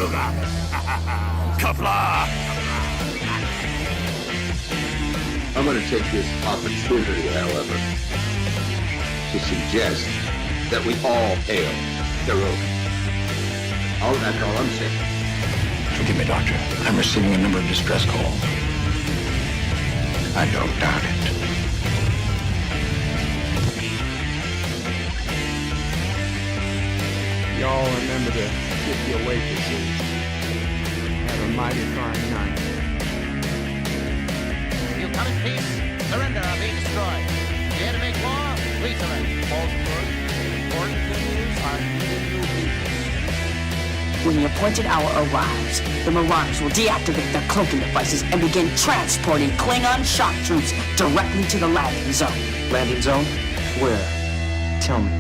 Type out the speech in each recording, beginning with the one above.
Taruga. Kapla! I'm going to take this opportunity, however, to suggest that we all hail Taruga. Oh, that's all I'm saying. Forgive me, Doctor. I'm receiving a number of distress calls. I don't doubt it. Y'all remember the 50 waitresses. Have a mighty fine night. You come in peace, surrender or be destroyed. Dare to make war? Please surrender. False word. Important things are needed you people. When the appointed hour arrives, the Marauders will deactivate their cloaking devices and begin transporting Klingon shock troops directly to the landing zone. Landing zone? Where? Tell me.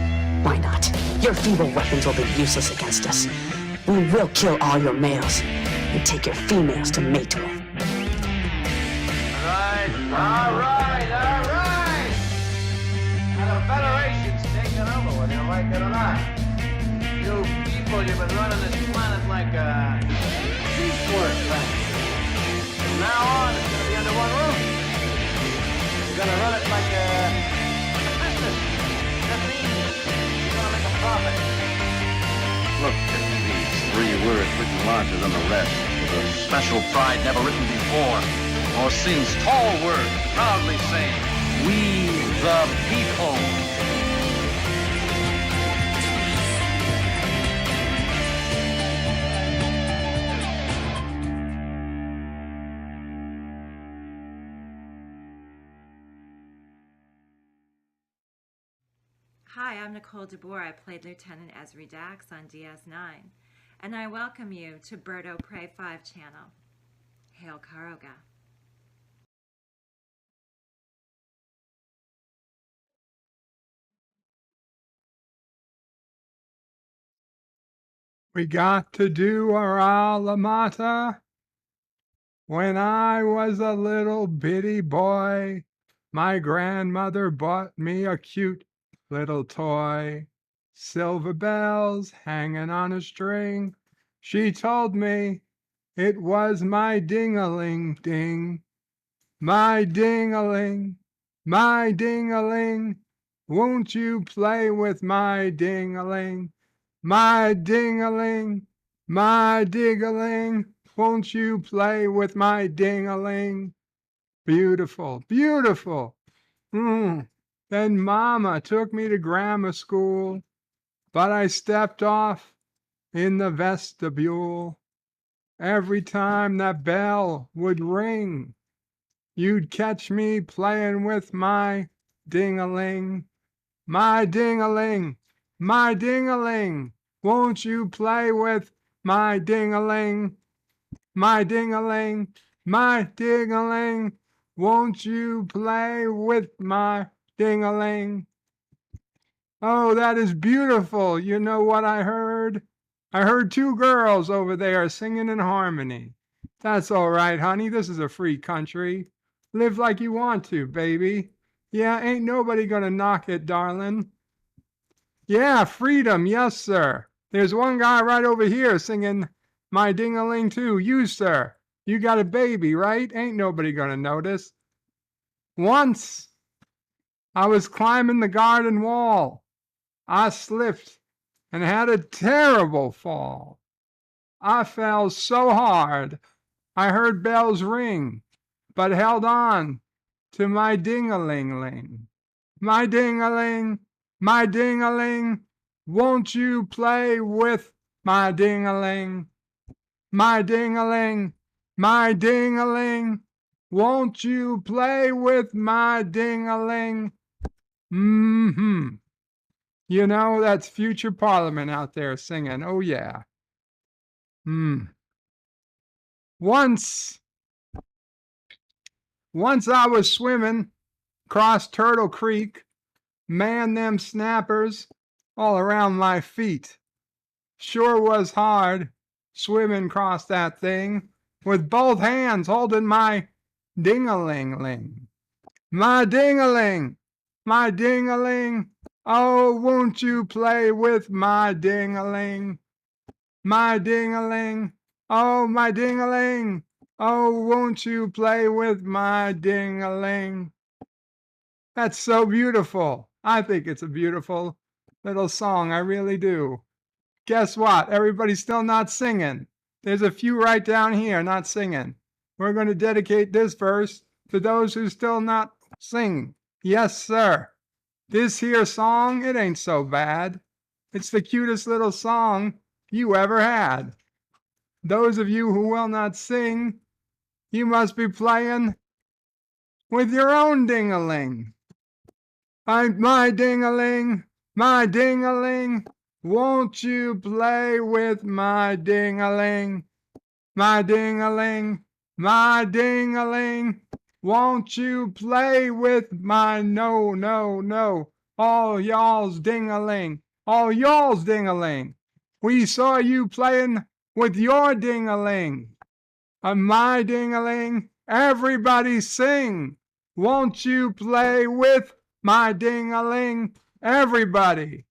Why not? Your feeble weapons will be useless against us. We will kill all your males and take your females to mate with. All right. Now the Federation's taking over, whether you like it or not. You people, you've been running this planet like a piecework thing. From now on, it's gonna be under one roof. You're gonna run it like a business. That means you're gonna make a profit. Look at these 3 words written larger than the rest. With a special pride never written before or since. Tall word, proudly saying, we the people. Hi, I'm Nicole DeBoer. I played Lieutenant Ezri Dax on DS9, and I welcome you to Birdo Prey 5 channel. Hail Karoga. We got to do our alma mater. When I was a little bitty boy, my grandmother bought me a cute little toy. Silver bells hanging on a string. She told me it was my ding-a-ling ding. My ding-a-ling, my ding-a-ling. Won't you play with my ding-a-ling? My ding-a-ling, my ding-a-ling. Won't you play with my ding-a-ling? Beautiful, beautiful. Then Mama took me to grammar school, but I stepped off in the vestibule. Every time that bell would ring, you'd catch me playing with my ding-a-ling. My ding-a-ling, my ding-a-ling. Won't you play with my ding-a-ling? My ding-a-ling, my ding-a-ling. Won't you play with my ding-a-ling? Oh, that is beautiful. You know what I heard? I heard 2 girls over there singing in harmony. That's all right, honey. This is a free country. Live like you want to, baby. Yeah, ain't nobody gonna knock it, darling. Yeah, freedom. Yes, sir. There's one guy right over here singing my ding-a-ling too. You, sir. You got a baby, right? Ain't nobody gonna notice. Once I was climbing the garden wall. I slipped and had a terrible fall. I fell so hard I heard bells ring, but held on to my ding-a-ling-ling. My ding-a-ling, my ding-a-ling, won't you play with my ding-a-ling? My ding-a-ling, my ding-a-ling, won't you play with my ding-a-ling? You know, that's future Parliament out there singing. Oh, yeah. Once I was swimming across Turtle Creek, man, them snappers all around my feet. Sure was hard swimming across that thing with both hands holding my ding-a-ling-ling. My ding-a-ling, my ding-a-ling. Oh, won't you play with my ding-a-ling? my ding-a-ling. Oh, my ding-a-ling. Oh, won't you play with my ding-a-ling? That's so beautiful. I think it's a beautiful little song. I really do. Guess what? Everybody's still not singing. There's a few right down here not singing. We're going to dedicate this verse to those who still not sing. Yes, sir. This here song, it ain't so bad. It's the cutest little song you ever had. Those of you who will not sing, you must be playing with your own ding-a-ling. My ding-a-ling, my ding-a-ling, won't you play with my ding-a-ling? My ding-a-ling, my ding-a-ling, won't you play with my no, all y'all's ding-a-ling, all y'all's ding-a-ling. We saw you playing with your ding-a-ling. My ding-a-ling, everybody sing. Won't you play with my ding-a-ling? Everybody.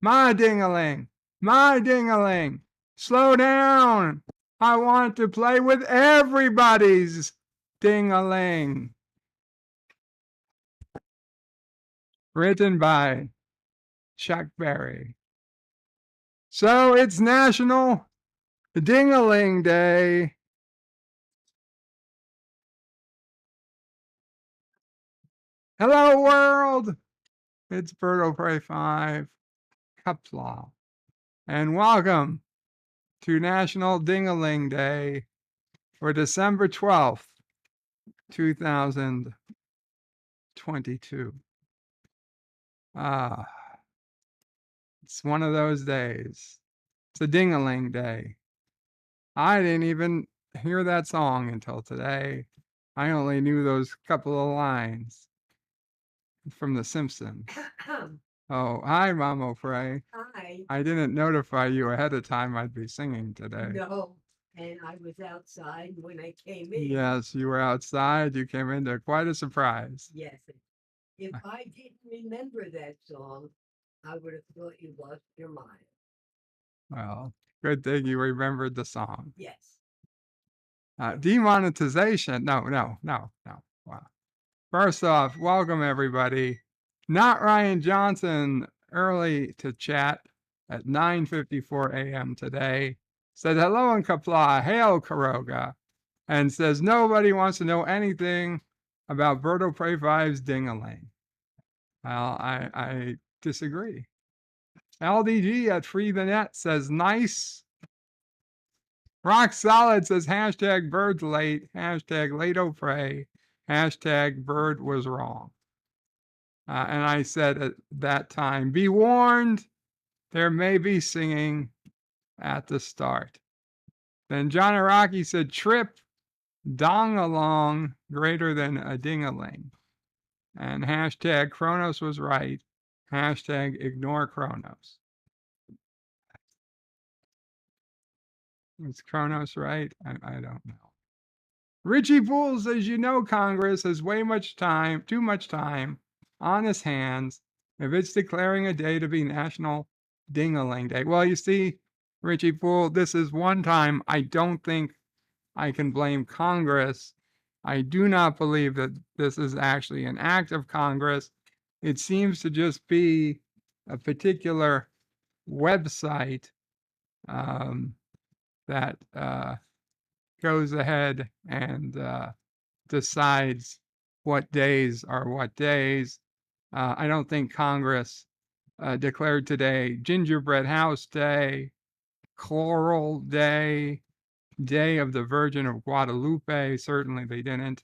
My ding-a-ling, my ding-a-ling. Slow down. I want to play with everybody's ding-a-ling. Written by Chuck Berry. So it's National Ding-a-Ling Day. Hello, world. It's Birdo Prey 5, Cupslaw. And welcome to National Ding-a-Ling Day for December 12th, 2022. It's one of those days. It's a ding-a-ling day. I didn't even hear that song until today. I only knew those couple of lines from The Simpsons. Oh, hi, Mama Frey. Hi. I didn't notify you ahead of time I'd be singing today. No, and I was outside when I came in. Yes, you were outside. You came into quite a surprise. Yes. If I didn't remember that song, I would have thought you lost your mind. Well, good thing you remembered the song. Yes. Demonetization. No. Wow. First off, welcome everybody. Not Ryan Johnson, early to chat at 9:54 a.m. today. Said hello in Kapla, hail Karoga, and says nobody wants to know anything about Birdo Prey 5's ding-a-ling. Well, I disagree. LDG at Free the Net says nice. Rock Solid says hashtag birds late, hashtag late o prey, hashtag bird was wrong. And I said at that time, be warned, there may be singing at the start. Then John Araki said trip dong along greater than a ding-a-ling. And hashtag Kronos was right, hashtag ignore Kronos. Was Kronos right? I don't know. Richie Poole says, you know, Congress has too much time on its hands if it's declaring a day to be National Ding-a-Ling Day. Well, you see, Richie Poole, this is one time I don't think I can blame Congress. I do not believe that this is actually an act of Congress. It seems to just be a particular website that goes ahead and decides what days are what days. I don't think Congress declared today Gingerbread House Day, Coral Day, Day of the Virgin of Guadalupe. Certainly they didn't.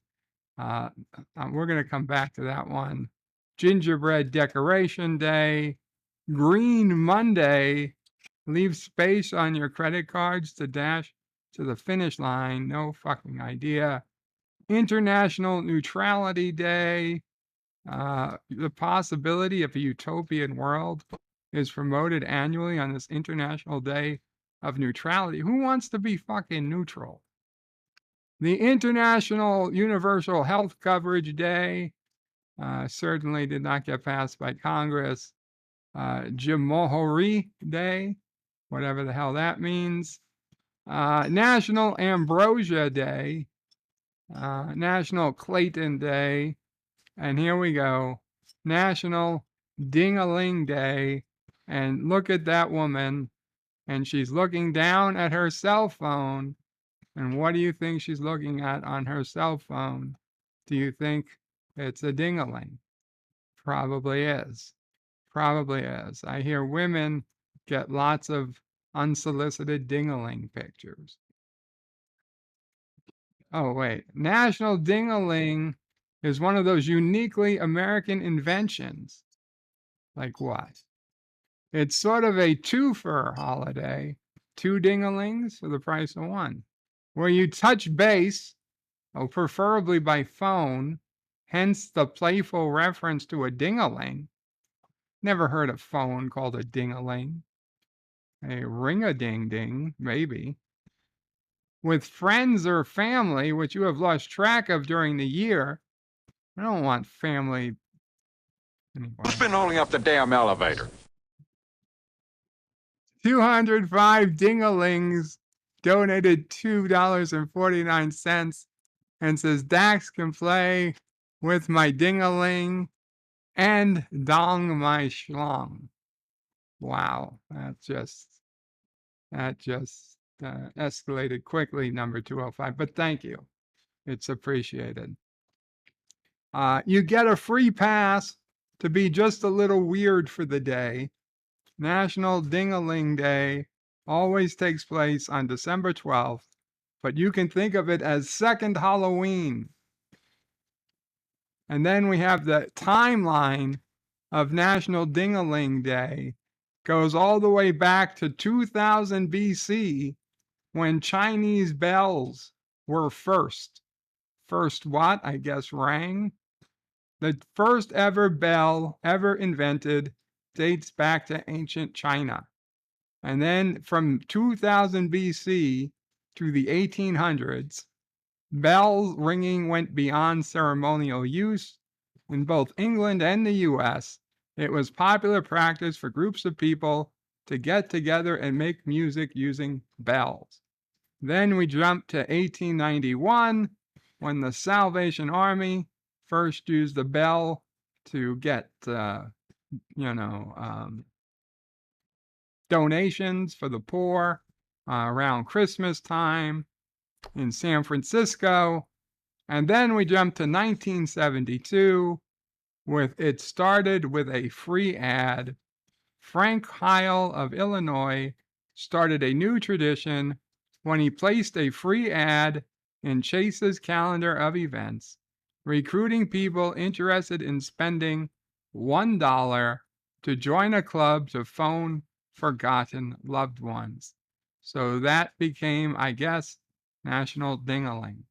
We're going to come back to that one. Gingerbread Decoration Day, Green Monday. Leave space on your credit cards to dash to the finish line. No fucking idea. International Neutrality Day. The possibility of a utopian world is promoted annually on this International Day of Neutrality. Who wants to be fucking neutral? The International Universal Health Coverage Day certainly did not get passed by Congress. Jamhuri Day, whatever the hell that means. National Ambrosia Day, National Clayton Day, and here we go, National Ding-A-Ling Day. And look at that woman, and she's looking down at her cell phone. And what do you think she's looking at on her cell phone? Do you think it's a ding-a-ling? Probably is. Probably is. I hear women get lots of unsolicited ding-a-ling pictures. Oh, wait. National Ding-A-Ling is one of those uniquely American inventions. Like what? It's sort of a twofer holiday. 2 ding-a-lings for the price of 1. Where you touch base, preferably by phone, hence the playful reference to a ding-a-ling. Never heard a phone called a ding-a-ling. A ring-a-ding-ding, maybe. With friends or family, which you have lost track of during the year. I don't want family anymore. Who's been holding up the damn elevator? 205 ding-a-lings donated $2.49 and says Dax can play with my ding-a-ling and dong my schlong. Wow, that just escalated quickly, number 205, but thank you. It's appreciated. You get a free pass to be just a little weird for the day. National Ding-A-Ling Day always takes place on December 12th, but you can think of it as second Halloween. And then we have the timeline of National Ding-A-Ling Day. Goes all the way back to 2000 BC when Chinese bells were first. First what? I guess rang. The first ever bell ever invented dates back to ancient China. And then from 2000 BC to the 1800s, bell ringing went beyond ceremonial use. In both England and the US, it was popular practice for groups of people to get together and make music using bells. Then we jump to 1891, when the Salvation Army first used the bell to get, donations for the poor around Christmas time in San Francisco. And then we jump to 1972, it started with a free ad. Frank Heil of Illinois started a new tradition when he placed a free ad in Chase's calendar of events, recruiting people interested in spending $1 to join a club to phone forgotten loved ones. So that became, I guess, National Ding-A-Ling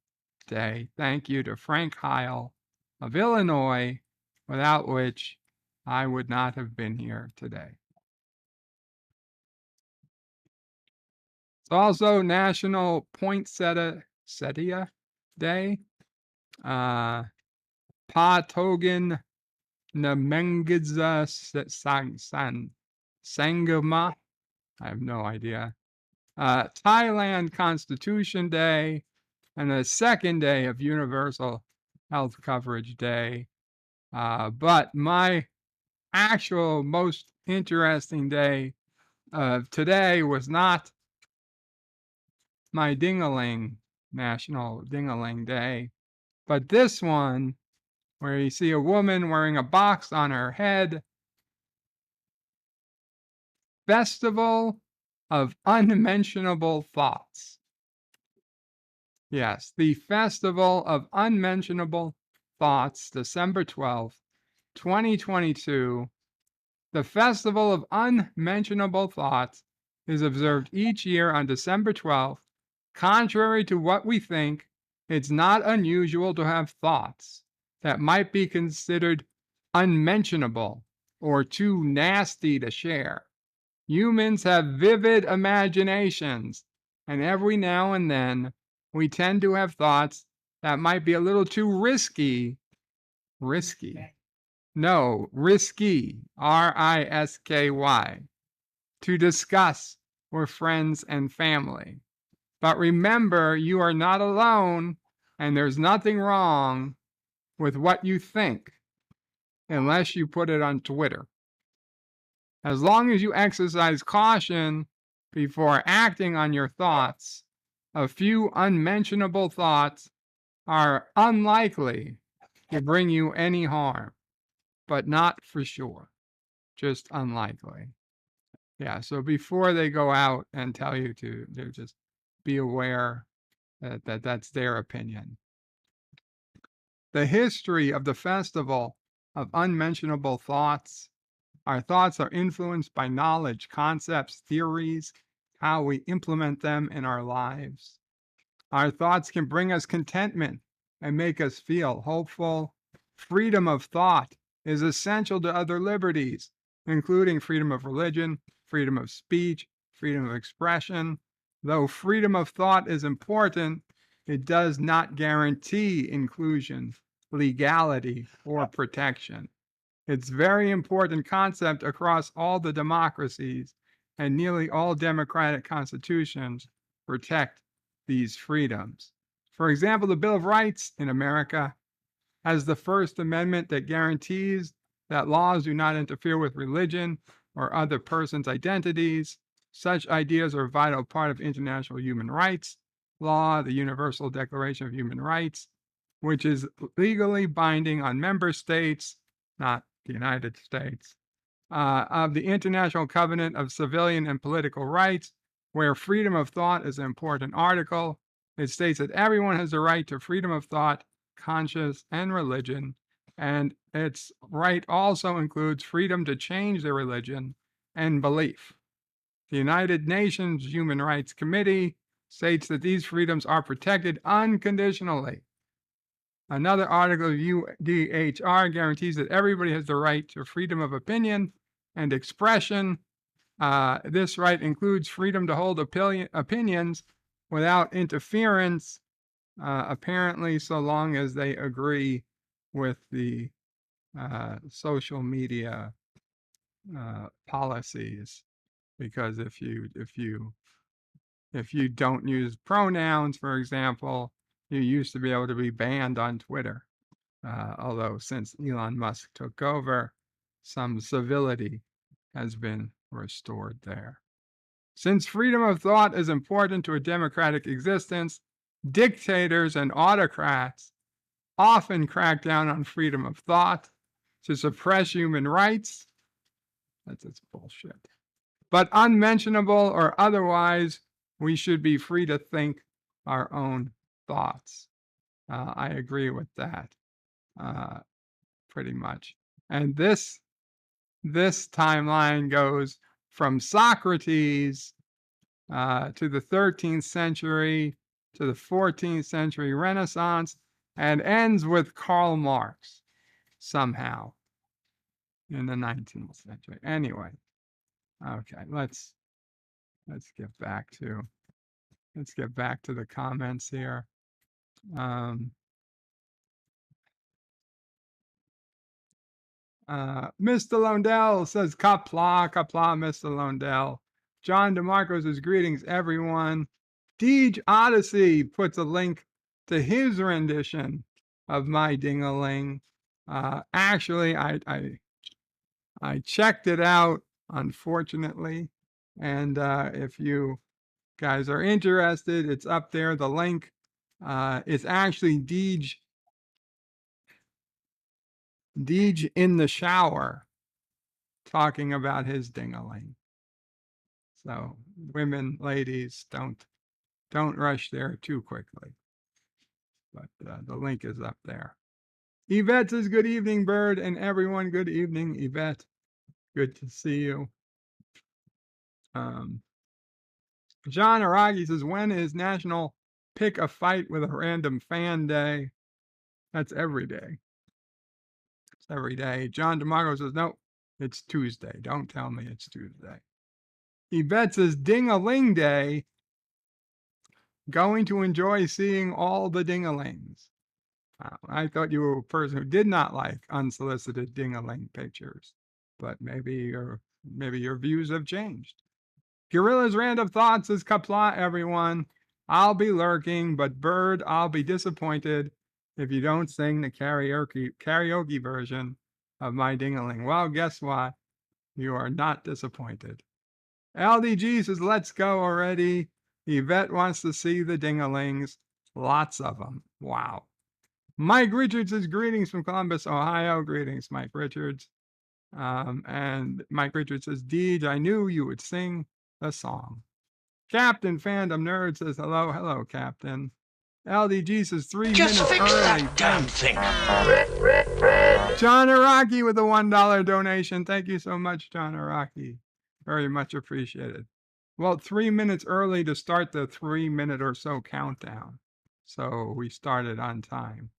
Day. Thank you to Frank Heil of Illinois, without which I would not have been here today. It's also National Poinsettia Day. Patogen Namengiza Sangama. I have no idea. Thailand Constitution Day, and the second day of Universal Health Coverage Day. But my actual most interesting day of today was not my Ding-A-Ling, National Ding-A-Ling Day, but this one, where you see a woman wearing a box on her head. Festival of Unmentionable Thoughts. Yes, the Festival of Unmentionable Thoughts, December 12th, 2022. The Festival of Unmentionable Thoughts is observed each year on December 12th. Contrary to what we think, it's not unusual to have thoughts that might be considered unmentionable or too nasty to share. Humans have vivid imaginations, and every now and then we tend to have thoughts that might be a little too risky. No, risky, R-I-S-K-Y, to discuss or friends and family. But remember, you are not alone, and there's nothing wrong with what you think unless you put it on Twitter. As long as you exercise caution before acting on your thoughts, a few unmentionable thoughts are unlikely to bring you any harm, but not for sure, just unlikely. Yeah, so before they go out and tell you to just be aware that that's their opinion. The history of the festival of unmentionable thoughts. Our thoughts are influenced by knowledge, concepts, theories, how we implement them in our lives. Our thoughts can bring us contentment and make us feel hopeful. Freedom of thought is essential to other liberties, including freedom of religion, freedom of speech, freedom of expression. Though freedom of thought is important, it does not guarantee inclusion, legality, or protection. It's a very important concept across all the democracies, and nearly all democratic constitutions protect these freedoms. For example, the Bill of Rights in America has the First Amendment that guarantees that laws do not interfere with religion or other persons' identities. Such ideas are a vital part of international human rights law, the Universal Declaration of Human Rights, which is legally binding on member states, not the United States, of the International Covenant of Civilian and Political Rights, where freedom of thought is an important article. It states that everyone has the right to freedom of thought, conscience, and religion, and its right also includes freedom to change their religion and belief. The United Nations Human Rights Committee states that these freedoms are protected unconditionally. Another article of UDHR guarantees that everybody has the right to freedom of opinion and expression. This right includes freedom to hold opinions without interference, apparently, so long as they agree with the social media policies. Because if you don't use pronouns, for example, you used to be able to be banned on Twitter. Although since Elon Musk took over, some civility has been restored there. Since freedom of thought is important to a democratic existence, dictators and autocrats often crack down on freedom of thought to suppress human rights. That's just bullshit. But unmentionable or otherwise, we should be free to think our own thoughts. I agree with that. Pretty much. And this timeline goes from Socrates to the 13th century to the 14th century Renaissance and ends with Karl Marx somehow in the 19th century. Anyway, okay, let's get back to the comments here. Mr. Londell says, Kapla, Mr. Londell. John DeMarco says, greetings, everyone. Deej Odyssey puts a link to his rendition of my Ding-A-Ling. Actually, I checked it out, unfortunately. And if you guys are interested, it's up there, the link. It's actually Deej in the shower talking about his Ding-A-Ling. So women, ladies, don't rush there too quickly. But the link is up there. Yvette says, good evening, Bird, and everyone. Good evening, Yvette. Good to see you. John Aragi says, when is National Pick a Fight with a Random Fan Day? That's every day. It's every day. John DeMarco says, no, it's Tuesday. Don't tell me it's Tuesday. Yvette says, Ding-A-Ling Day. Going to enjoy seeing all the Ding-A-Lings. I thought you were a person who did not like unsolicited Ding-A-Ling pictures, but maybe your views have changed. Gorilla's Random Thoughts is Kapla, everyone. I'll be lurking, but Bird, I'll be disappointed if you don't sing the karaoke version of My Ding-A-Ling. Well, guess what? You are not disappointed. LDG says, let's go already. Yvette wants to see the Ding-A-Lings. Lots of them. Wow. Mike Richards says, greetings from Columbus, Ohio. Greetings, Mike Richards. And Mike Richards says, Deej, I knew you would sing the song. Captain Fandom Nerd says, hello, hello, Captain. LDG says, 3 minutes early. Damn thing. John Araki with a $1 donation. Thank you so much, John Araki. Very much appreciated. Well, 3 minutes early to start the 3-minute or so countdown. So we started on time.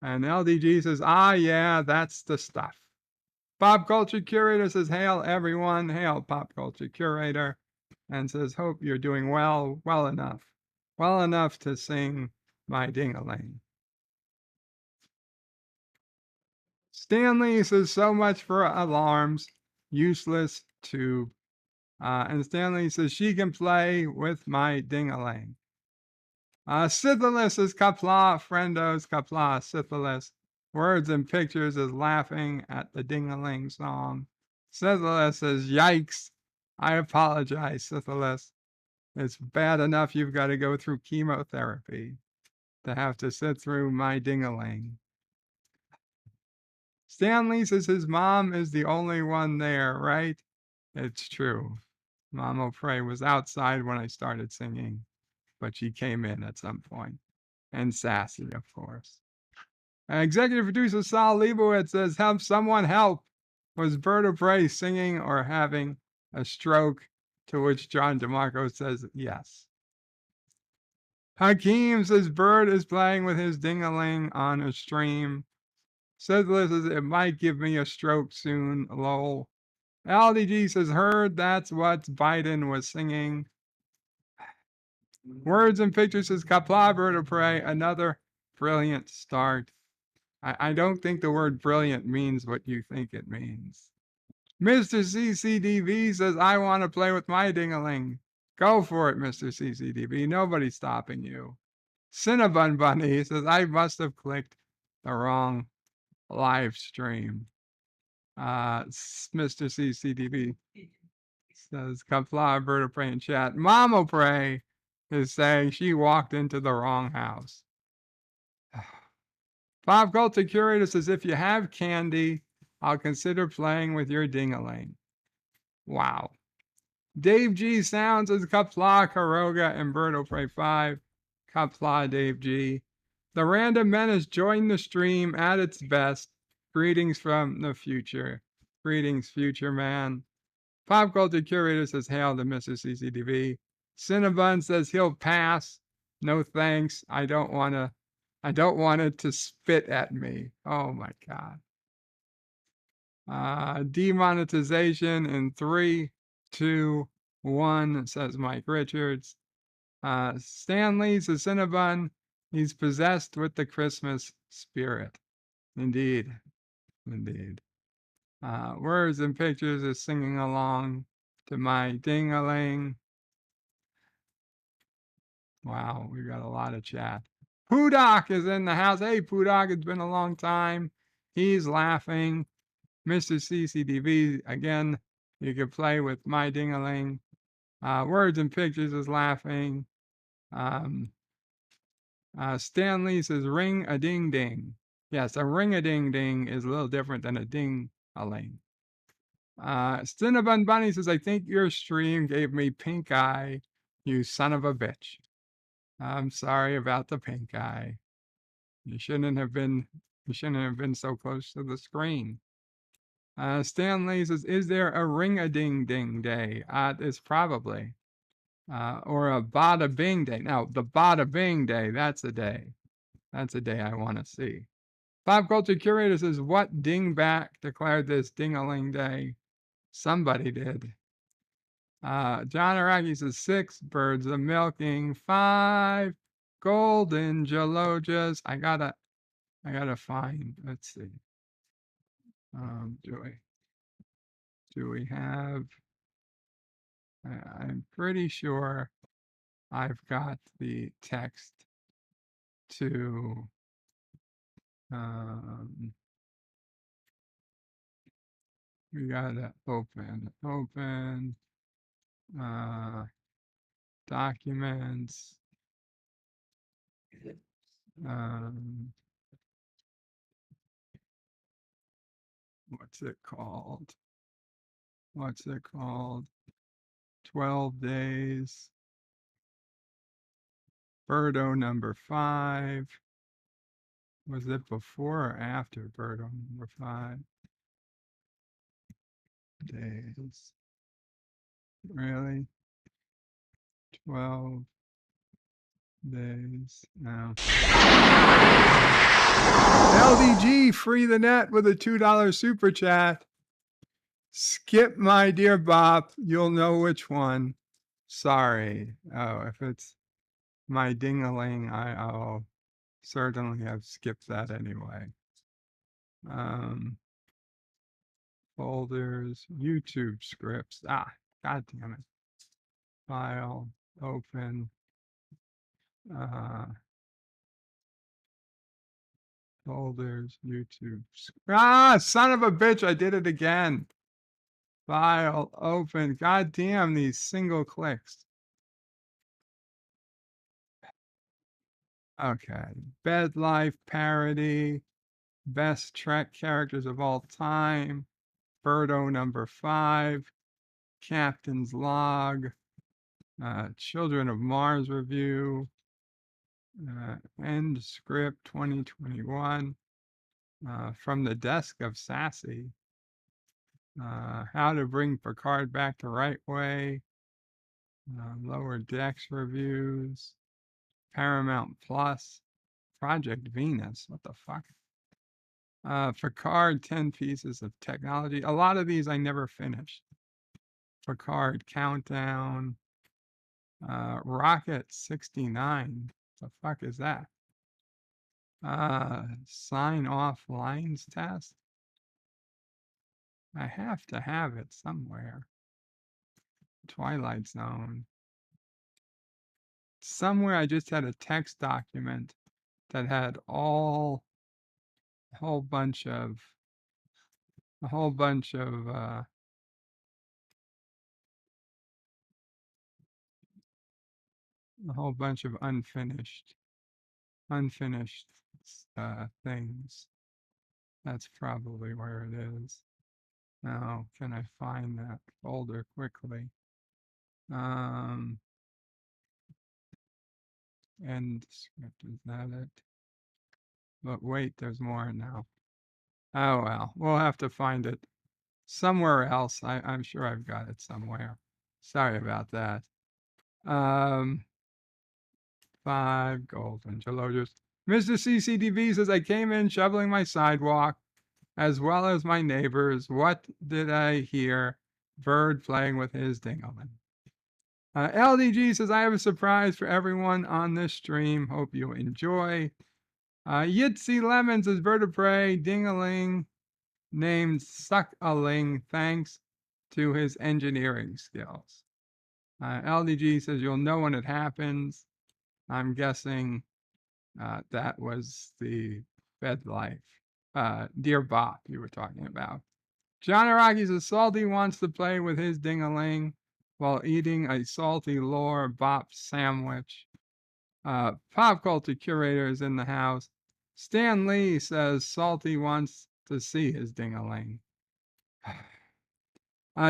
And LDG says, yeah, that's the stuff. Pop Culture Curator says, hail everyone. Hail Pop Culture Curator. And says, hope you're doing well enough to sing My Ding-A-Ling. Stanley says, so much for alarms, useless tube. And Stanley says, she can play with my Ding-A-Ling. Syphilis is Kapla, friendos, Kapla, Syphilis. Words and Pictures is laughing at the Ding-A-Ling song. Syphilis says, yikes. I apologize, Syphilis. It's bad enough you've got to go through chemotherapy to have to sit through my Ding-A-Ling. Stanley says his mom is the only one there, right? It's true. Mom O'Prey was outside when I started singing, but she came in at some point. And sassy, of course. Executive producer Sal Leibowitz says, have someone help. Was Bird O'Prey singing or having a stroke? To which John DeMarco says, yes. Hakeem says, Bird is playing with his Ding-A-Ling on a stream. Says Liz, it might give me a stroke soon, lol. LDG says, heard that's what Biden was singing. Words and Pictures says, Kapla Bird of Prey, another brilliant start. I don't think the word brilliant means what you think it means. Mr. CCDV says, I want to play with my Ding-A-Ling. Go for it, Mr. CCDV. Nobody's stopping you. Cinnabon Bunny says, I must have clicked the wrong live stream. Mr. CCDV says, Kapla Bird of Prey in chat. Mom O'Prey is saying she walked into the wrong house. Pop Culture Curator says, if you have candy, I'll consider playing with your Ding-A-Ling. Wow. Dave G sounds as Kapla, Karoga, and Bird O'Prey 5. Kapla, Dave G. The Random Menace joined the stream at its best. Greetings from the future. Greetings, future man. Pop Culture Curator says, hail to Mr. CCTV. Cinnabon says he'll pass. No thanks. I don't want it to spit at me. Oh my God. Demonetization in 3, 2, 1, says Mike Richards. Stanley says, Cinnabon, he's possessed with the Christmas spirit. Indeed. Indeed. Words and Pictures is singing along to my Ding-A-Ling. Wow, we got a lot of chat. Poodoc is in the house. Hey, Poodoc, it's been a long time. He's laughing. Mr. CCDV, again, you can play with my Ding-A-Ling. Words and Pictures is laughing. Stanley says, ring-a-ding-ding. Yes, a ring-a-ding-ding is a little different than a ding-a-ling. Cinnabon Bunny says, I think your stream gave me pink eye, you son of a bitch. I'm sorry about the pink eye. You shouldn't have been so close to the screen. Stanley says, is there a ring-a-ding-ding day? It's probably. Or a bada bing day. Now, the bada bing day, that's a day. That's a day I want to see. Pop Culture Curator says, what dingback declared this Ding-A-Ling day? Somebody did. John Araki says, 6 birds of milking, 5 golden jalojas. I gotta find, let's see. Do we have I'm pretty sure I've got the text to we gotta open documents, what's it called? 12 days. Birdo number 5. Was it before or after Birdo number 5? Days. Really? 12 days. No. LDG, free the net with a $2 super chat. Skip my dear Bop. You'll know which one. Sorry. Oh, if it's my Ding-A-Ling, I'll certainly have skipped that anyway. Folders, YouTube scripts. God damn it. File, open. Folders, YouTube. Son of a bitch, I did it again. File, open. God damn these single clicks. Okay. Bed Life parody. Best Trek characters of all time. Birdo number 5. Captain's Log. Children of Mars review. End script 2021. From the desk of Sassy. How to bring Picard back the right way. Lower Decks reviews. Paramount Plus. Project Venus. What the fuck? Picard 10 pieces of technology. A lot of these I never finished. Picard Countdown. Rocket 69. The fuck is that? Sign off lines test. I have to have it somewhere. Twilight Zone. Somewhere I just had a text document that had a whole bunch of unfinished things. That's probably where it is. Now, can I find that folder quickly? End script, is that it? But wait, there's more now. Oh well, we'll have to find it somewhere else. I'm sure I've got it somewhere. Sorry about that. 5 golden gelogers. Mr. CCTV says, I came in shoveling my sidewalk as well as my neighbors. What did I hear? Bird playing with his Ding-A-Ling. LDG says, I have a surprise for everyone on this stream. Hope you enjoy. Yitzy Lemon says, Bird of Prey, Ding-A-Ling, named Suck-A-Ling, thanks to his engineering skills. LDG says, you'll know when it happens. I'm guessing that was the Bed Life. Dear Bop you were talking about. John Araki says, Salty wants to play with his Ding-A-Ling while eating a salty lore Bop sandwich. Pop culture curator is in the house. Stan Lee says Salty wants to see his Ding-A-Ling.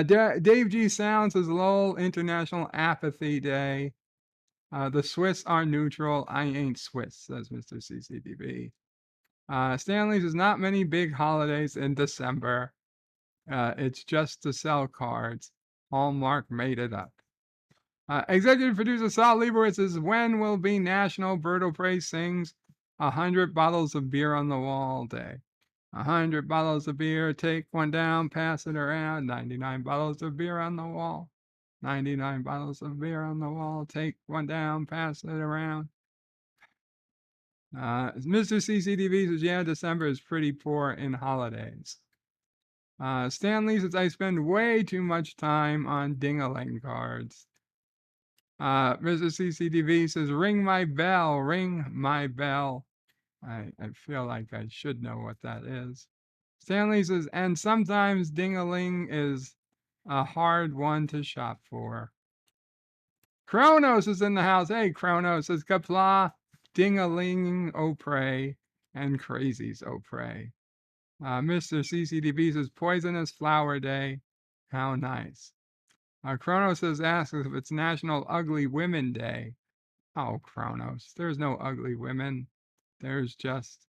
Dave G. Sound says LOL International Apathy Day. The Swiss are neutral. I ain't Swiss, says Mr. CCTV. Stanley says not many big holidays in December. It's just to sell cards. Hallmark made it up. Executive producer Sal Leibowitz says, when will be National Bird of Prey sings 100 bottles of beer on the wall day? 100 bottles of beer, take one down, pass it around. 99 bottles of beer on the wall. 99 bottles of beer on the wall, take one down, pass it around. Mr. CCTV says, yeah, December is pretty poor in holidays. Stanley says, I spend way too much time on Ding-A-Ling cards. Mr. CCTV says, ring my bell, ring my bell. I feel like I should know what that is. Stanley says, and sometimes Ding-A-Ling is a hard one to shop for. Kronos is in the house. Hey, Kronos says, Kapla, Ding-A-Ling, oh pray, and crazies, oh pray. Mr. CCTV says, poisonous flower day. How nice. Kronos says, asks if it's National Ugly Women Day. Oh, Kronos, there's no ugly women. There's just,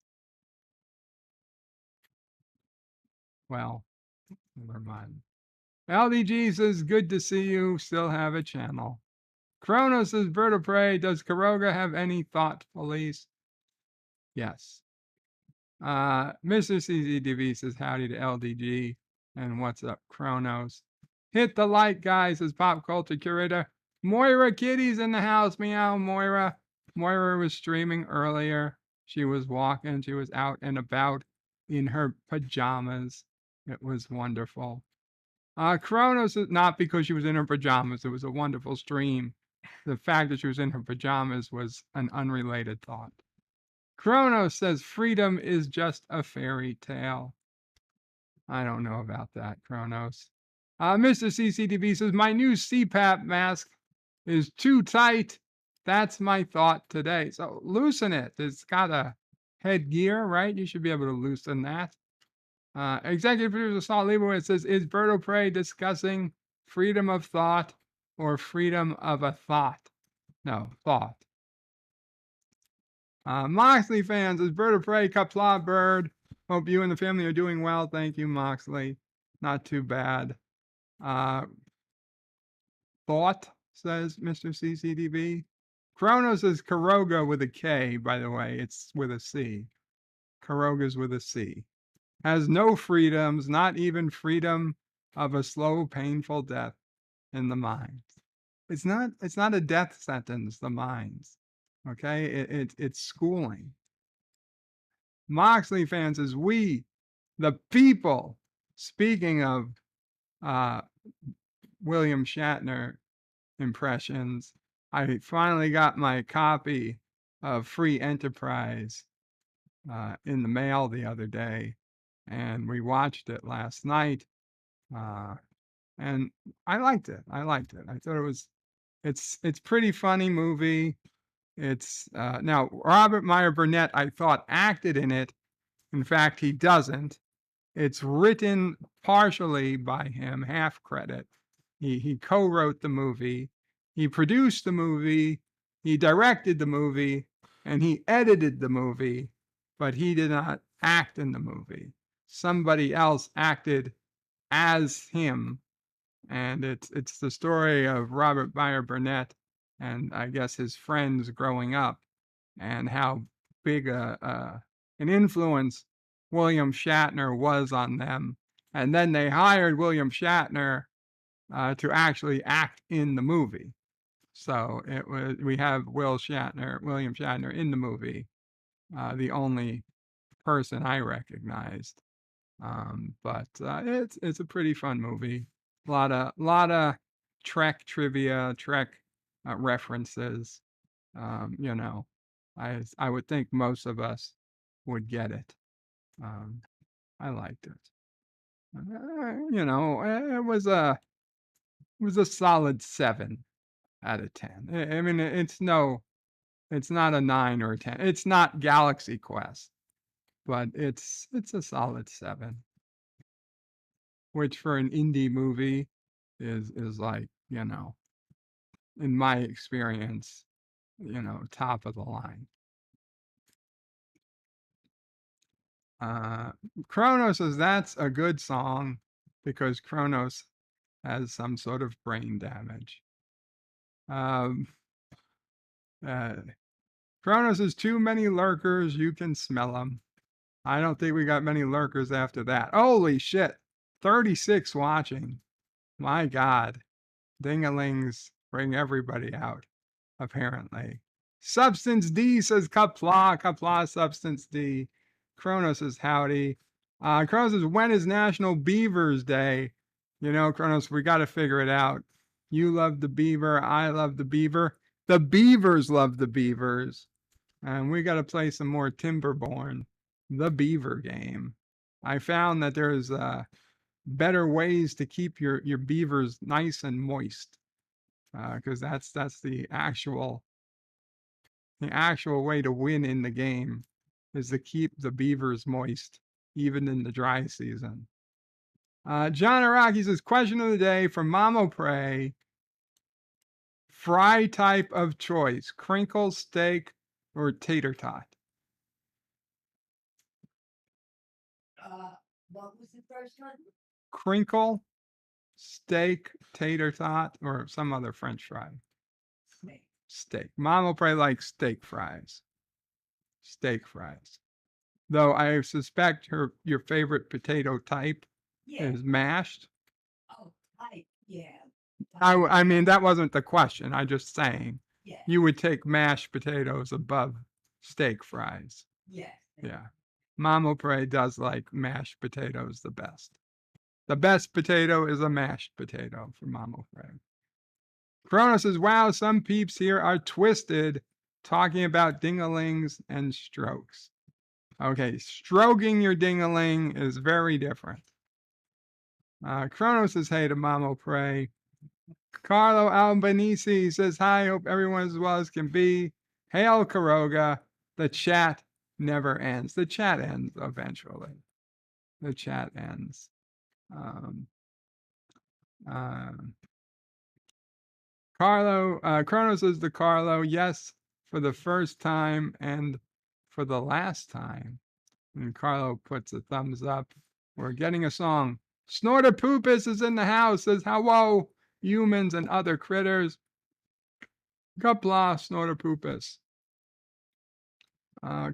well, never mind. LDG says, good to see you. Still have a channel. Kronos says, bird of prey, does Karoga have any thought police? Yes. Mr. CCTV says, howdy to LDG. And what's up, Kronos? Hit the like, guys, says pop culture curator. Moira Kitty's in the house. Meow, Moira. Moira was streaming earlier. She was walking. She was out and about in her pajamas. It was wonderful. Kronos, not because she was in her pajamas. It was a wonderful stream. The fact that she was in her pajamas was an unrelated thought. Kronos says freedom is just a fairy tale. I don't know about that, Kronos. Mr. CCTV says, my new CPAP mask is too tight. That's my thought today. So loosen it. It's got a headgear, right? You should be able to loosen that. Executive producer Saul Leibowitz says, is Berto Prey discussing freedom of thought or freedom of a thought? No, thought. Moxley fans, is Bird of Prey, Kapla Bird. Hope you and the family are doing well. Thank you, Moxley. Not too bad. Thought, says Mr. CCTV. Kronos is Karoga with a K, by the way. It's with a C. Karoga's with a C. Has no freedoms, not even freedom of a slow, painful death in the mines. It's not a death sentence, the mines. Okay, it's schooling. Moxley fans says, we, the people, speaking of William Shatner impressions, I finally got my copy of Free Enterprise in the mail the other day, and we watched it last night, and I liked it. I thought it's pretty funny movie. It's now Robert Meyer Burnett, I thought, acted in it. In fact, he doesn't. It's written partially by him, half credit. He co-wrote the movie, he produced the movie, he directed the movie, and he edited the movie, but he did not act in the movie. Somebody else acted as him, and it's the story of Robert Meyer Burnett and I guess his friends growing up, and how big an influence William Shatner was on them. And then they hired William Shatner to actually act in the movie. So we have William Shatner in the movie, the only person I recognized. But it's a pretty fun movie. A lot of Trek trivia, Trek references. You know, I would think most of us would get it. I liked it. You know, it was a solid 7 out of 10. I mean, it's not a 9 or a 10. It's not Galaxy Quest, but it's a solid 7, which for an indie movie is like, you know, in my experience, you know, top of the line. Kronos says that's a good song because Kronos has some sort of brain damage. Kronos says too many lurkers, you can smell them. I don't think we got many lurkers after that. Holy shit, 36 watching. My God, Ding-A-Lings bring everybody out, apparently. Substance D says Kapla, Substance D. Kronos says howdy. Kronos says, when is National Beavers Day? You know, Kronos, we got to figure it out. You love the beaver. I love the beaver. The beavers love the beavers. And we got to play some more Timberborn, the beaver game. I found that there's better ways to keep your beavers nice and moist, because that's the actual way to win in the game is to keep the beavers moist, even in the dry season. John Araki says, question of the day from Mamo Prey. Fry type of choice, crinkle, steak, or tater tot? What was the first one? Crinkle, steak, tater tot, or some other French fry? Snake. Steak. Mom will probably like steak fries. Steak fries. Though I suspect your favorite potato type is mashed. Oh, type, yeah. I mean, that wasn't the question. I'm just saying. Yeah. You would take mashed potatoes above steak fries. Yes. Yeah. Mama Prey does like mashed potatoes the best. The best potato is a mashed potato for Mama Prey. Kronos says, wow, some peeps here are twisted talking about ding-a-lings and strokes. Okay, stroking your ding-a-ling is very different. Kronos says, hey to Mama Prey. Carlo Albanese says, hi, hope everyone is as well as can be. Hail Karoga. The chat never ends. The chat ends eventually. The chat ends. Kronos is the Carlo, yes, for the first time and for the last time. And Carlo puts a thumbs up. We're getting a song. Snorter Poopus is in the house, says, hello, humans and other critters. Kapla, Snorter Poopus.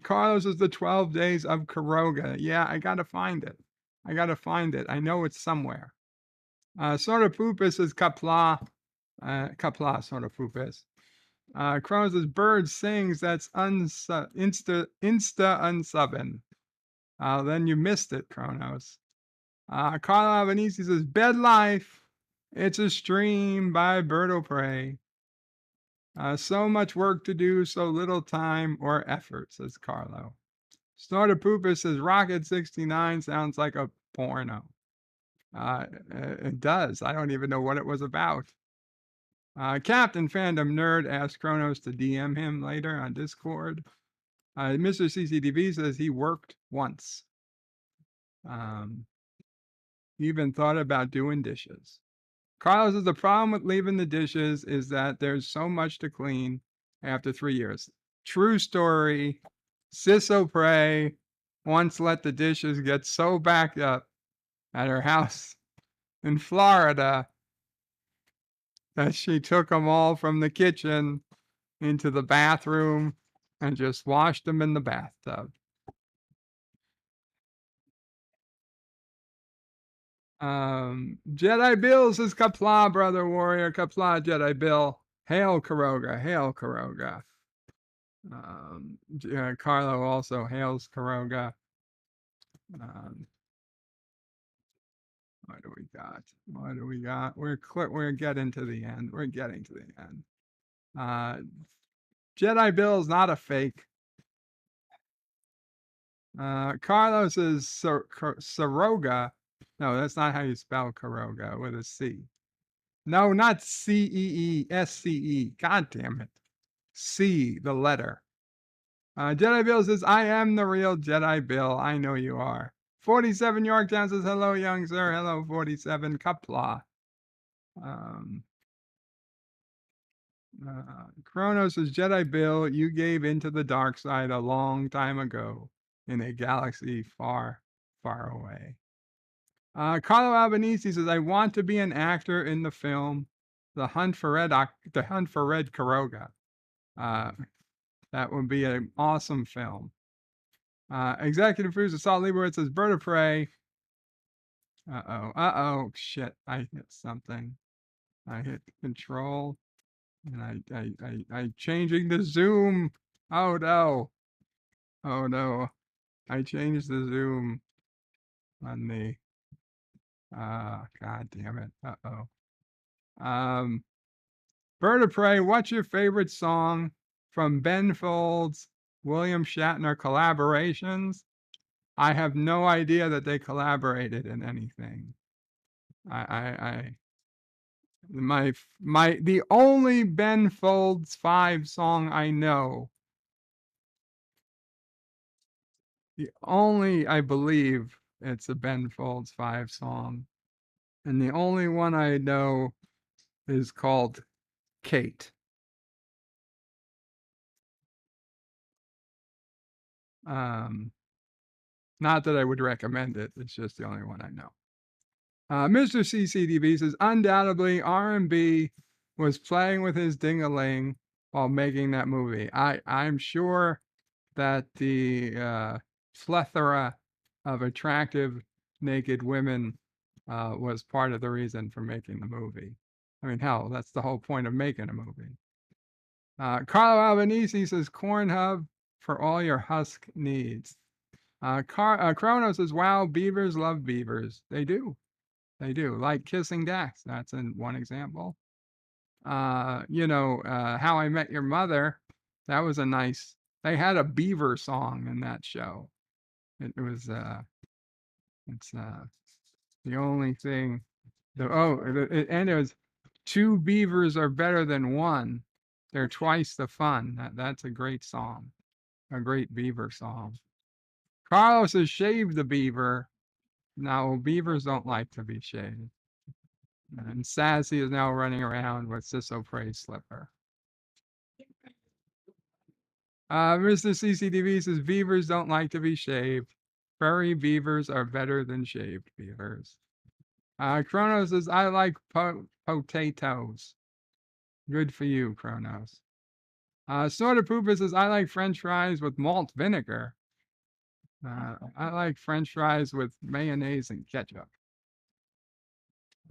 Carlos is the 12 days of Karoga. Yeah, I gotta find it. I know it's somewhere. Snorter Poopus is Kapla. Kapla, Snorter Poopus. Kronos says, bird sings, that's insta unsubbing. Then you missed it, Kronos. Carlo Albanese says, bed life. It's a stream by Birdo Prey. So much work to do, so little time or effort, says Carlo. Snorter Poopus says, Rocket 69 sounds like a porno. It does. I don't even know what it was about. Captain Fandom Nerd asked Kronos to DM him later on Discord. Mr. CCTV says he worked once. He even thought about doing dishes. Carlos says the problem with leaving the dishes is that there's so much to clean after 3 years. True story. Sisso Prey once let the dishes get so backed up at her house in Florida that she took them all from the kitchen into the bathroom and just washed them in the bathtub. Jedi Bill says, Kapla, brother warrior. Kapla, Jedi Bill. Hail Karoga. Hail Karoga. Carlo also hails Karoga. What do we got? What do we got? We're getting to the end. We're getting to the end. Jedi Bill's not a fake. Carlos is Saroga. No, that's not how you spell Karoga, with a C. No, not C-E-E, S-C-E. God damn it. C, the letter. Jedi Bill says, I am the real Jedi Bill. I know you are. 47 Yorktown says, hello, young sir. Hello, 47. Kapla. Kronos says, Jedi Bill, you gave into the dark side a long time ago in a galaxy far, far away. Carlo Albanese says, I want to be an actor in the film The Hunt for Red Karoga. That would be an awesome film. Executive producer Salt Lieberwitz says, Bird of Prey. Shit, I hit something. I hit control, and I changing the zoom. Oh no. I changed the zoom. on the, God damn it. Bird of Prey, what's your favorite song from Ben Folds, William Shatner collaborations? I have no idea that they collaborated in anything. The only Ben Folds 5 song I know, I believe it's a Ben Folds 5 song, and the only one I know is called Kate. Not that I would recommend it. It's just the only one I know. Mr. CCDB says, undoubtedly R&B was playing with his ding-a-ling while making that movie. I'm sure that the plethora of attractive naked women was part of the reason for making the movie. I mean, hell, that's the whole point of making a movie. Carlo Albanese says, Corn Hub for all your husk needs. Chrono says, wow, beavers love beavers. They do. They do. Like kissing Dax. That's one example. How I Met Your Mother. That was a nice. They had a beaver song in that show. It was. It's the only thing. And it was two beavers are better than one. They're twice the fun. That's a great song. A great beaver song. Carlos has shaved the beaver. Now, beavers don't like to be shaved. And Sassy is now running around with Sisso Prey's slipper. Mr. CCTV says beavers don't like to be shaved. Furry beavers are better than shaved beavers. Kronos says, I like potatoes. Good for you, Kronos. Snorter Pooper says, I like French fries with malt vinegar. I like French fries with mayonnaise and ketchup.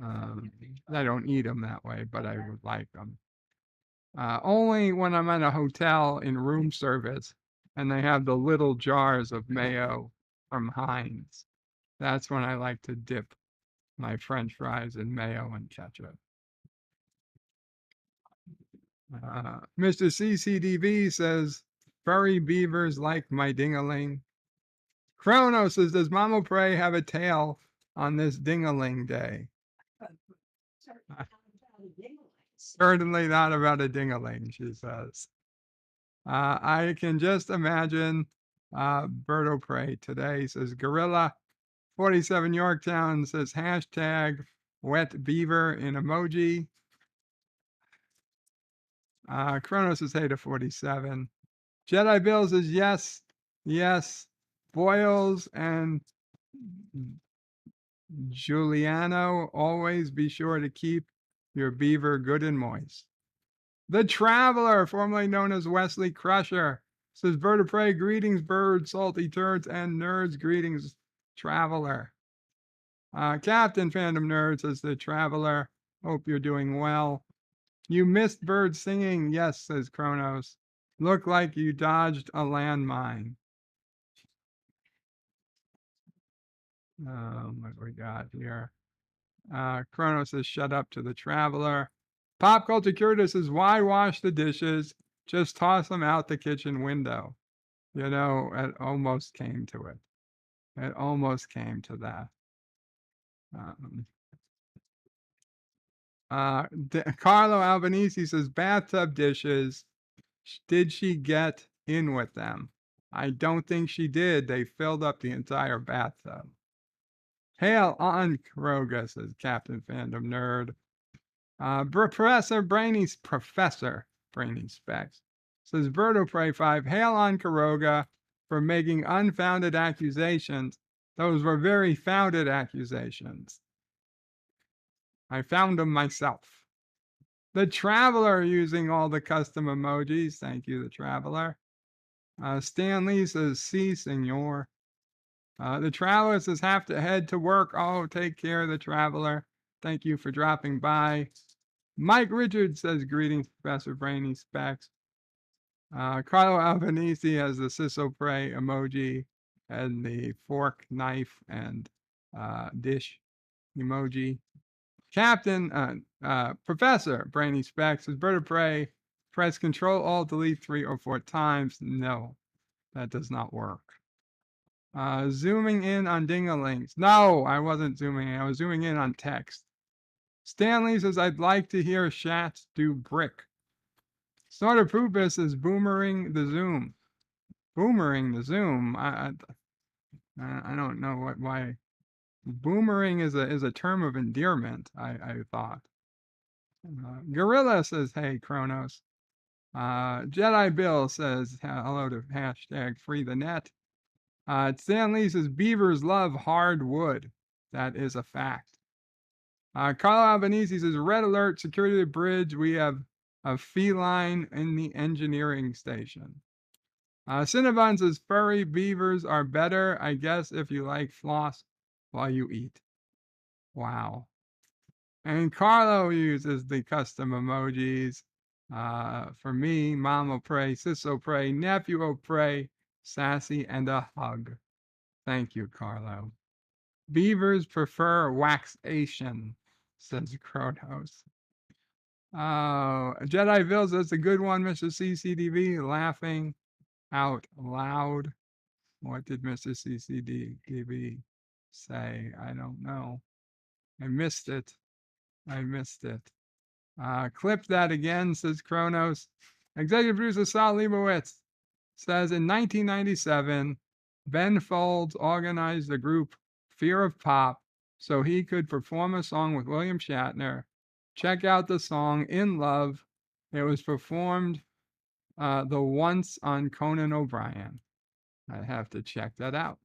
I don't eat them that way, but I would like them. Only when I'm at a hotel in room service and they have the little jars of mayo from Heinz. That's when I like to dip my French fries in mayo and ketchup. Mr. CCDV says, furry beavers like my ding-a-ling. Chrono says, does Mama Prey have a tail on this ding-a-ling day? Certainly not about a ding-a-ling, she says. I can just imagine Berto Prey today says, Gorilla 47 Yorktown says, hashtag wet beaver in emoji. Kronos says, hey to 47. Jedi Bill says, yes, yes. Boyles and Giuliano, always be sure to keep your beaver good and moist. The Traveler, formerly known as Wesley Crusher, says, Bird of Prey, greetings, birds, salty turds, and nerds, greetings, Traveler. Captain Fandom Nerd says, the Traveler, hope you're doing well. You missed bird singing, yes, says Kronos. Look like you dodged a landmine. What we got here? Kronos says, shut up to the Traveler. Pop Culture Curious says, why wash the dishes? Just toss them out the kitchen window. You know, it almost came to it. It almost came to that. Carlo Albanese says, bathtub dishes. Did she get in with them? I don't think she did. They filled up the entire bathtub. Hail on Kroga, says Captain Fandom Nerd. Professor Brainy Specs says, Birdo Prey 5, hail on Kuroga for making unfounded accusations. Those were very founded accusations. I found them myself. The Traveler using all the custom emojis. Thank you, the Traveler. Stan Lee says, si, senor. The Traveler says, have to head to work. Oh, take care, the Traveler. Thank you for dropping by. Mike Richards says, greetings, Professor Brainy Specs. Carlo Albanese has the Sisso Prey emoji and the fork, knife, and dish emoji. Captain, Professor Brainy Specs says Bird of Prey, press Control Alt Delete 3 or 4 times. No, that does not work. Zooming in on Ding-A-Lings. No, I wasn't zooming in. I was zooming in on text. Stanley says, I'd like to hear Shatz do brick. Snorter Poopus is boomering the Zoom. Boomering the Zoom. I don't know why. Boomering is a term of endearment, I thought. Gorilla says, hey, Kronos. Jedi Bill says, hello to hashtag free the net. Stanley says, beavers love hard wood. That is a fact. Carlo Albanese says, red alert, security of the bridge. We have a feline in the engineering station. Cinnabon says, furry beavers are better, I guess, if you like floss while you eat. Wow. And Carlo uses the custom emojis. For me, Mom will pray, Sis will pray, Nephew will pray, sassy, and a hug. Thank you, Carlo. Beavers prefer waxation, says Kronos. Jedi Bill says a good one, Mr. CCDV, laughing out loud. What did Mr. CCDV say? I don't know. I missed it. Clip that again, says Kronos. Executive producer Sal Leibowitz says in 1997, Ben Folds organized the group Fear of Pop so he could perform a song with William Shatner. Check out the song In Love. It was performed the once on Conan O'Brien. I have to check that out.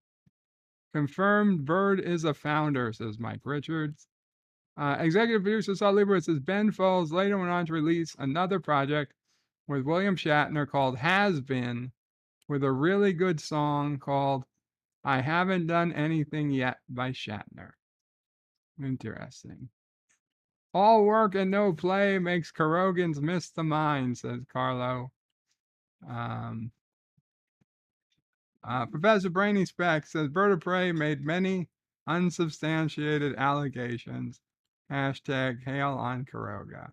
Confirmed Bird is a founder, says Mike Richards. Executive producer Saul Lieberman says Ben Folds later went on to release another project with William Shatner called Has Been, with a really good song called I Haven't Done Anything Yet by Shatner. Interesting. All work and no play makes Kurogans miss the mine, says Carlo. Professor Brainy Speck says Bird of Prey made many unsubstantiated allegations. Hashtag hail on Kuroga.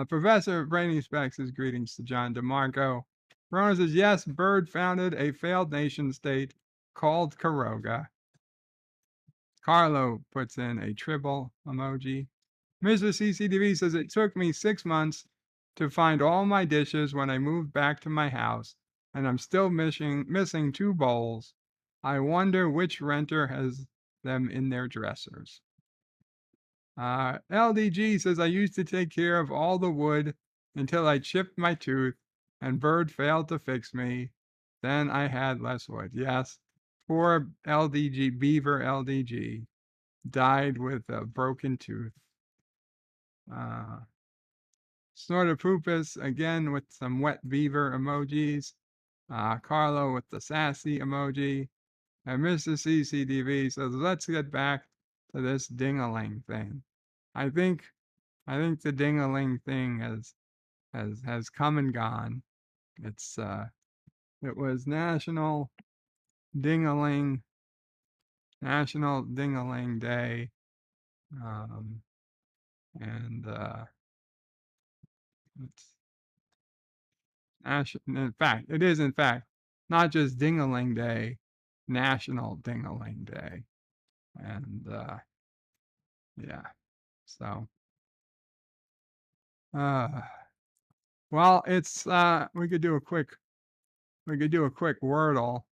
Professor Brainy Speck says greetings to John DeMarco. Rona says, yes, Bird founded a failed nation state called Kuroga. Carlo puts in a tribble emoji. Mr. CCTV says it took me 6 months to find all my dishes when I moved back to my house, and I'm still missing 2 bowls. I wonder which renter has them in their dressers. LDG says I used to take care of all the wood until I chipped my tooth and Bird failed to fix me. Then I had less wood. Yes, poor LDG, Beaver LDG, died with a broken tooth. Snorter Poopus, again with some wet beaver emojis. Carlo with the sassy emoji. And Mr. CCDV says, let's get back to this Ding-A-Ling thing. I think the Ding-A-Ling thing has come and gone. It was National Ding-A-Ling Day. In fact, it is in fact not just Ding-A-Ling Day, National Ding-A-Ling Day. And yeah. So well, it's we could do a quick Wordle.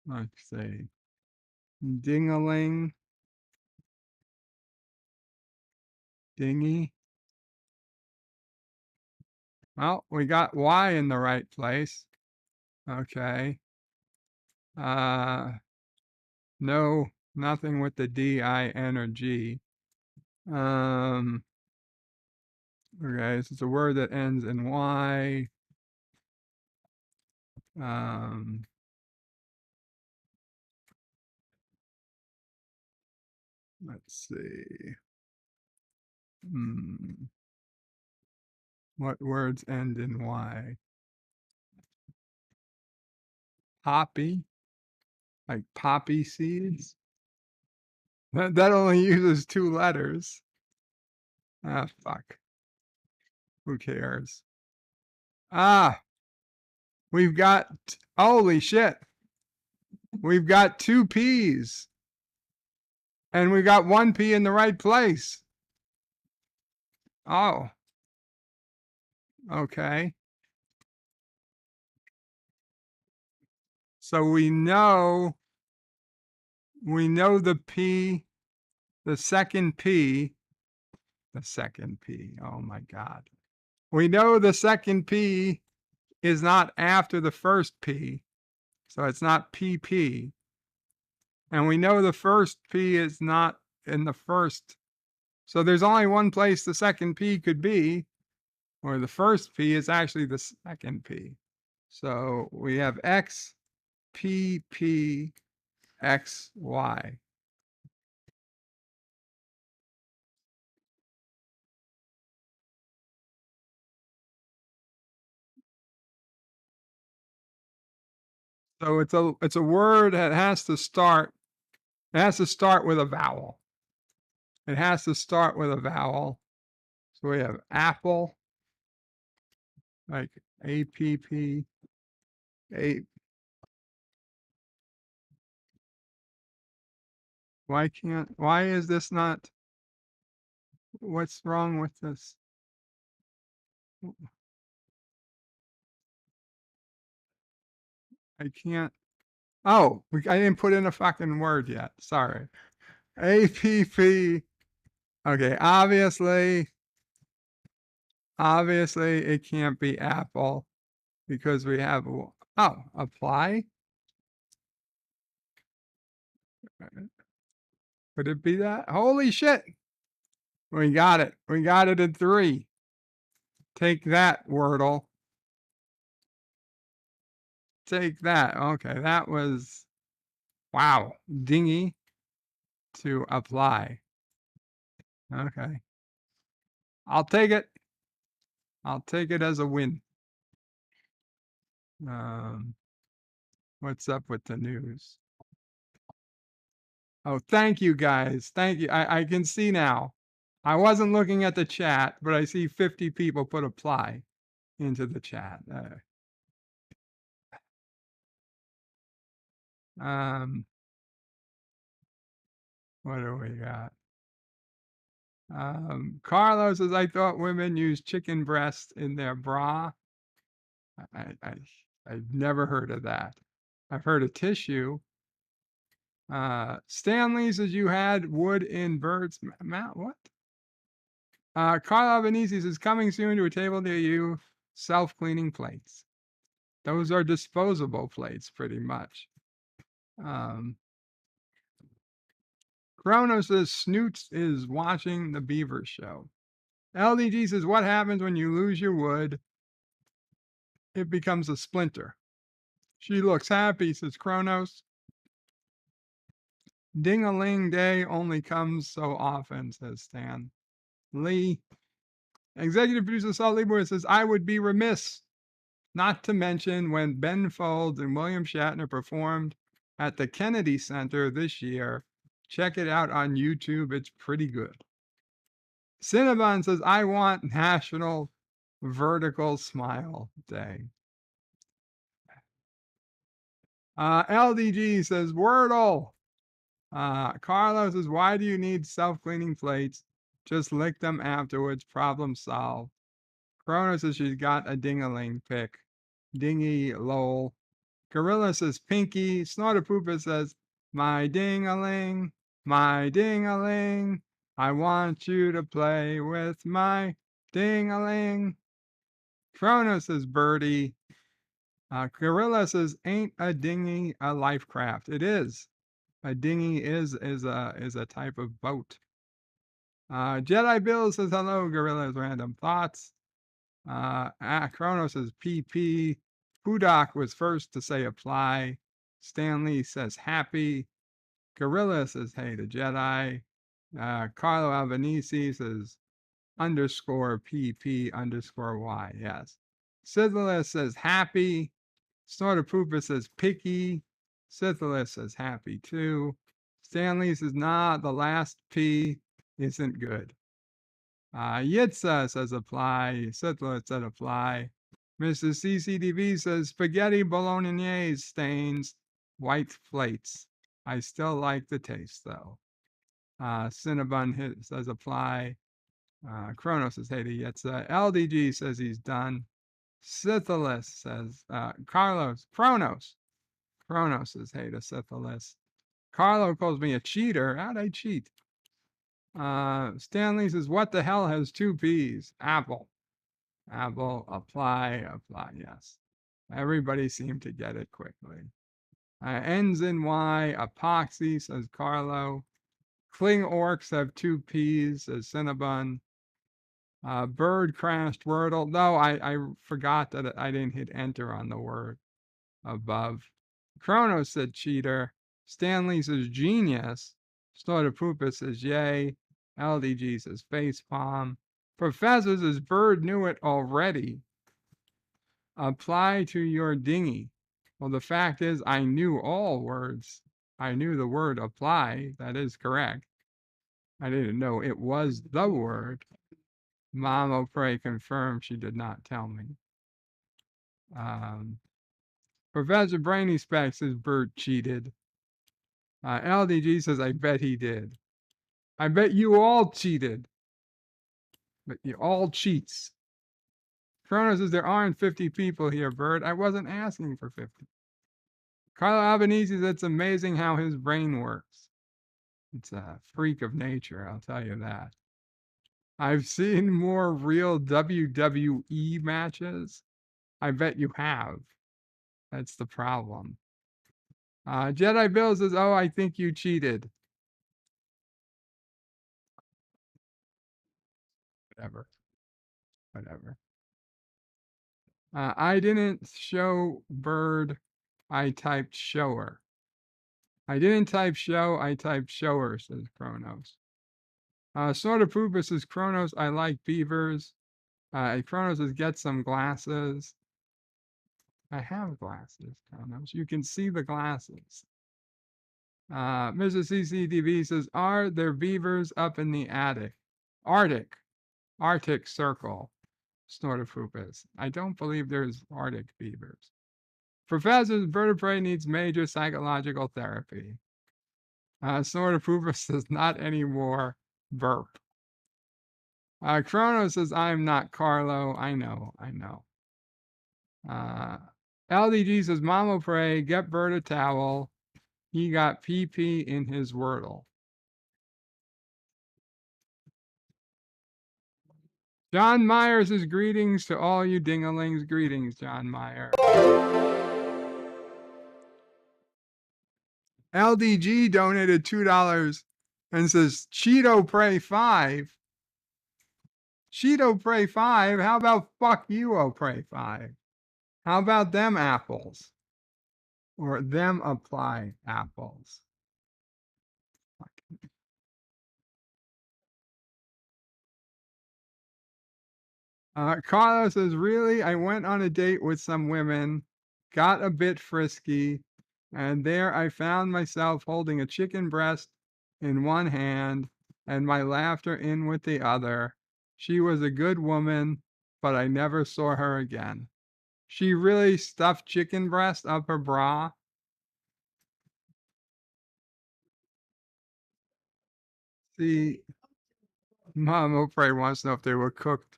Let's see. Ding-A-Ling. Dingy. Well, we got Y in the right place. Okay. No, nothing with the D, I, N, or G. Okay, so it's a word that ends in Y. Let's see. What words end in Y? poppy, like poppy seeds. That only uses 2 letters. Ah, fuck. Who cares? Ah, we've got, holy shit. We've got 2 P's. And we got 1 P in the right place. Oh. Okay. So we know the P, the second P, oh my God. We know the second P is not after the first P, so it's not PP. And we know the first P is not in the first. So there's only one place the second P could be, or the first P is actually the second P. So we have X, P, P, X, Y. So it's a word that has to start with a vowel. It has to start with a vowel. So we have apple, like APP, A. Why is this not, what's wrong with this? I can't, oh, I didn't put in a fucking word yet. Sorry. APP. Okay, obviously it can't be apple because we have, oh, apply. Could it be that? Holy shit. We got it. We got it in 3. Take that, Wordle. Take that. Okay, that was, wow. Dingy to apply. Okay. I'll take it. I'll take it as a win. What's up with the news? Oh, thank you guys. Thank you. I can see now. I wasn't looking at the chat, but I see 50 people put apply into the chat. What do we got? Carlos says, I thought women use chicken breast in their bra. I've never heard of that. I've heard of tissue. Stanley says you had wood in birds. Matt, what? Carl Albanese says coming soon to a table near you. Self-cleaning plates. Those are disposable plates, pretty much. Chrono says Snoots is watching the Beaver Show. LDG says, what happens when you lose your wood? It becomes a splinter. She looks happy, says Kronos. Ding-A-Ling Day only comes so often, says Stan. Lee. Executive producer Saul Lieber says, I would be remiss not to mention when Ben Folds and William Shatner performed at the Kennedy Center this year. Check it out on YouTube. It's pretty good. Cinnabon says, I want National Vertical Smile Day. LDG says, Wordle. Carlos says, why do you need self-cleaning plates? Just lick them afterwards. Problem solved. Corona says she's got a Ding-A-Ling pick. Dingy lol. Gorilla says Pinky. Snorter says, my Ding-A-Ling, my Ding-A-Ling. I want you to play with my Ding-A-Ling. Corona says Birdie. Gorilla says, ain't a dinghy a life craft? It is. A dinghy is a type of boat. Jedi Bill says hello, Gorilla's random thoughts. Chrono says PP. Pudak was first to say apply. Stanley says happy. Gorilla says hey to Jedi. Carlo Albanese says _PP_Y. Yes. Sizzler says happy. Snortopoopa says picky. Syphilis says happy too. Stanley says, nah, the last P isn't good. Yitza says apply. Syphilis said apply. Mr. CCDV says spaghetti bolognese stains white plates. I still like the taste though. Cinnabon says apply. Kronos says hey to Yitza. LDG says he's done. Syphilis says Kronos says hey to Syphilis. Carlo calls me a cheater. How'd I cheat? Stanley says, what the hell has two P's? Apple. Apply, yes. Everybody seemed to get it quickly. Ends in Y, epoxy, says Carlo. Cling orcs have two P's, says Cinnabon. Bird crashed Wordle. No, I forgot that I didn't hit enter on the word above. Kronos said cheater. Stanley says genius. Snortopoopa says yay. LDG says facepalm. Professor says bird knew it already. Apply to your dinghy. Well, the fact is I knew all words. I knew the word apply. That is correct. I didn't know it was the word. Mamo Pray confirmed she did not tell me. Professor Brainy Specs says Bird cheated. LDG says, I bet he did. I bet you all cheated. But you all cheats. Chrono says, there aren't 50 people here, Bird. I wasn't asking for 50. Carlo Albanese says, it's amazing how his brain works. It's a freak of nature, I'll tell you that. I've seen more real WWE matches. I bet you have. That's the problem. Jedi Bill says, oh, I think you cheated. Whatever. I didn't show Bird. I typed shower. I didn't type show. I typed shower, says Kronos. Snortopoopa says, Kronos, I like beavers. Kronos says, get some glasses. I have glasses, Kronos. You can see the glasses. Mr. CCTV says, are there beavers up in the attic? Arctic Circle. Snortopoopas. I don't believe there's Arctic beavers. Professor's vertebrae needs major psychological therapy. Snortopoopa says, not anymore. Burp. Chrono says, I'm not Carlo. I know. LDG says, Mama Pray, get Bert a towel. He got PP in his Wordle. John Meyer says, greetings to all you Ding-A-Lings. Greetings, John Meyer. LDG donated $2 and says, Cheeto Pray 5. Cheeto Pray 5? How about fuck you, oh Pray 5? How about them apples? Or them apply apples? Carlos says, really? I went on a date with some women, got a bit frisky, and there I found myself holding a chicken breast in one hand and my laughter in with the other. She was a good woman, but I never saw her again. She really stuffed chicken breast up her bra. See, Mom O'Prey wants to know if they were cooked.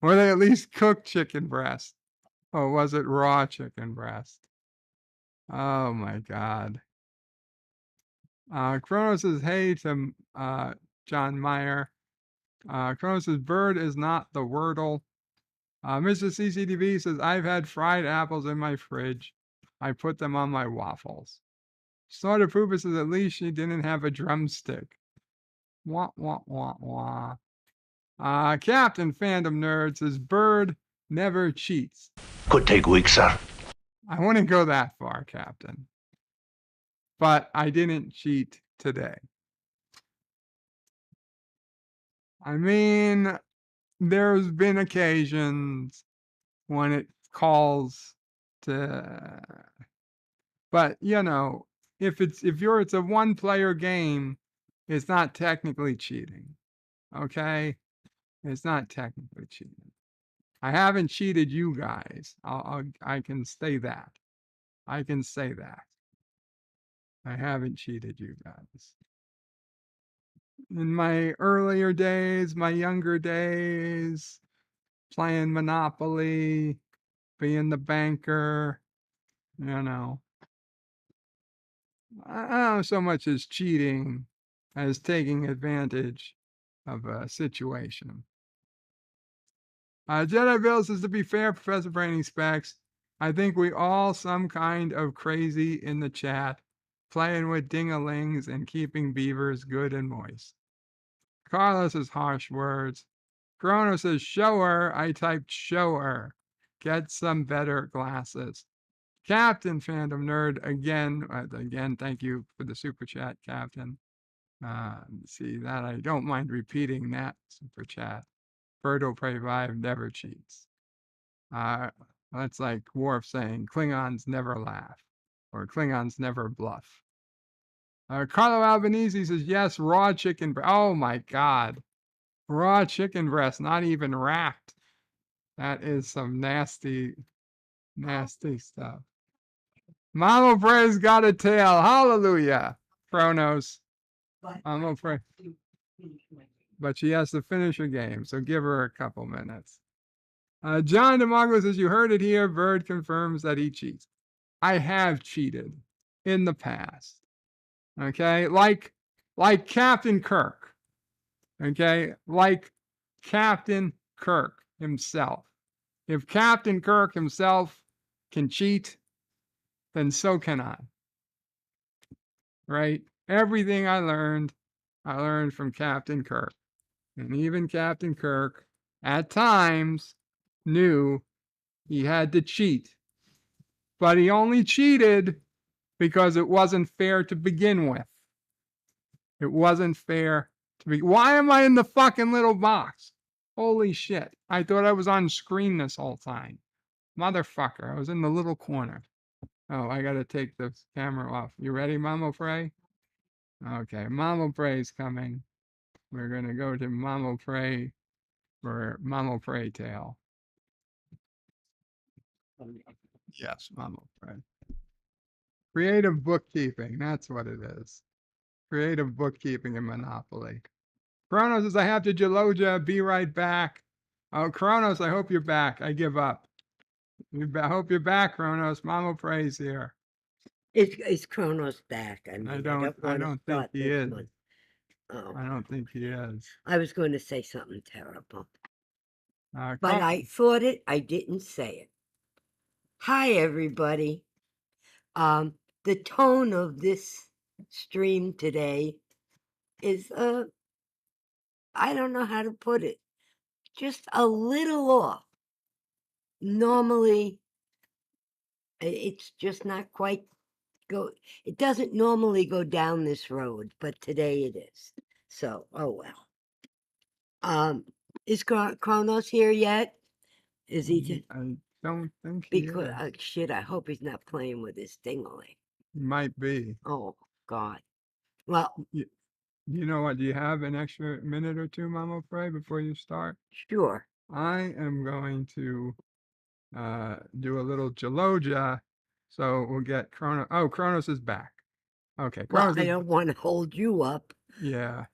Were they at least cooked chicken breast? Or was it raw chicken breast? Oh my God. Kronos says, hey to John Meyer. Kronos says, bird is not the Wordle. Mr. CCTV says, I've had fried apples in my fridge. I put them on my waffles. Snortopoopa says, at least she didn't have a drumstick. Wah, wah, wah, wah. Captain Fandom Nerd says, bird never cheats. Could take weeks, sir. I wouldn't go that far, Captain. But I didn't cheat today. I mean, there's been occasions when it calls but you know, if it's a one-player game, it's not technically cheating. Okay, it's not technically cheating. I haven't cheated you guys. I can say that. I can say that. I haven't cheated you guys. In my earlier days, my younger days, playing Monopoly, being the banker, you know. I don't know so much as cheating as taking advantage of a situation. Jedi Bill says, to be fair, Professor Braining Specs, I think we all some kind of crazy in the chat, playing with ding-a-lings and keeping beavers good and moist. Carlos says harsh words. Chrono says, show her. I typed show her. Get some better glasses. Captain Phantom Nerd, again, thank you for the super chat, Captain. See that I don't mind repeating that super chat. Birdo Prey 5 never cheats. That's like Worf saying Klingons never laugh or Klingons never bluff. Carlo Albanese says, yes, raw chicken breast. Oh my God. Raw chicken breast, not even wrapped. That is some nasty, nasty stuff. Mama Bray's got a tail. Hallelujah. Chronos. Mama Bray. But she has to finish her game, so give her a couple minutes. John DeMarco says, you heard it here. Bird confirms that he cheats. I have cheated in the past. Okay, like Captain Kirk. Okay, like Captain Kirk himself. If Captain Kirk himself can cheat, then so can I. Right? Everything I learned from Captain Kirk. And even Captain Kirk, at times, knew he had to cheat. But he only cheated because it wasn't fair to begin with. It wasn't fair to be. Why am I in the fucking little box? Holy shit. I thought I was on screen this whole time. Motherfucker, I was in the little corner. Oh, I gotta take the camera off. You ready, Mama Prey? Okay, Mama Prey's coming. We're gonna go to Mama Prey for Mama Prey Tale. Yes, Mama Prey. Creative bookkeeping, that's what it is. Creative bookkeeping in Monopoly. Kronos says, I have to Geloja, be right back. Oh, Kronos, I hope you're back. I give up. I hope you're back, Kronos. Mama Prey's here. Is Kronos back? I mean, I don't think he is. Oh. I don't think he is. I was going to say something terrible. But Come. I thought it, I didn't say it. Hi, everybody. The tone of this stream today is, I don't know how to put it, just a little off. Normally, it's just not quite it doesn't normally go down this road, but today it is. So, oh well. Is Kronos here yet? Is he? I don't think he is. Shit, I hope he's not playing with his Ding-A-Ling. He might be. Oh, God. Well, You know what? Do you have an extra minute or two, Mama Prey, before you start? sure. I am going to do a little Geloja, so we'll get Kronos. Oh, Kronos is back. Okay. Well, Kronos I don't want to hold you up. Yeah.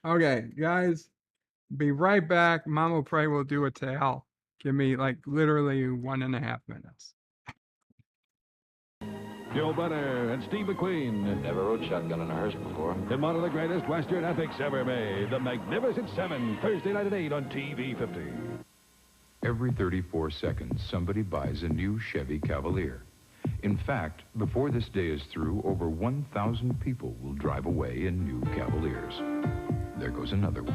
Okay, guys, be right back. Mama Prey will do a tale. Give me like literally 1.5 minutes. Joe Bunner and Steve McQueen. Never rode shotgun in a hearse before. In one of the greatest Western epics ever made, The Magnificent Seven, Thursday night at 8 on TV 50. Every 34 seconds, somebody buys a new Chevy Cavalier. In fact, before this day is through, over 1,000 people will drive away in new Cavaliers. There goes another one.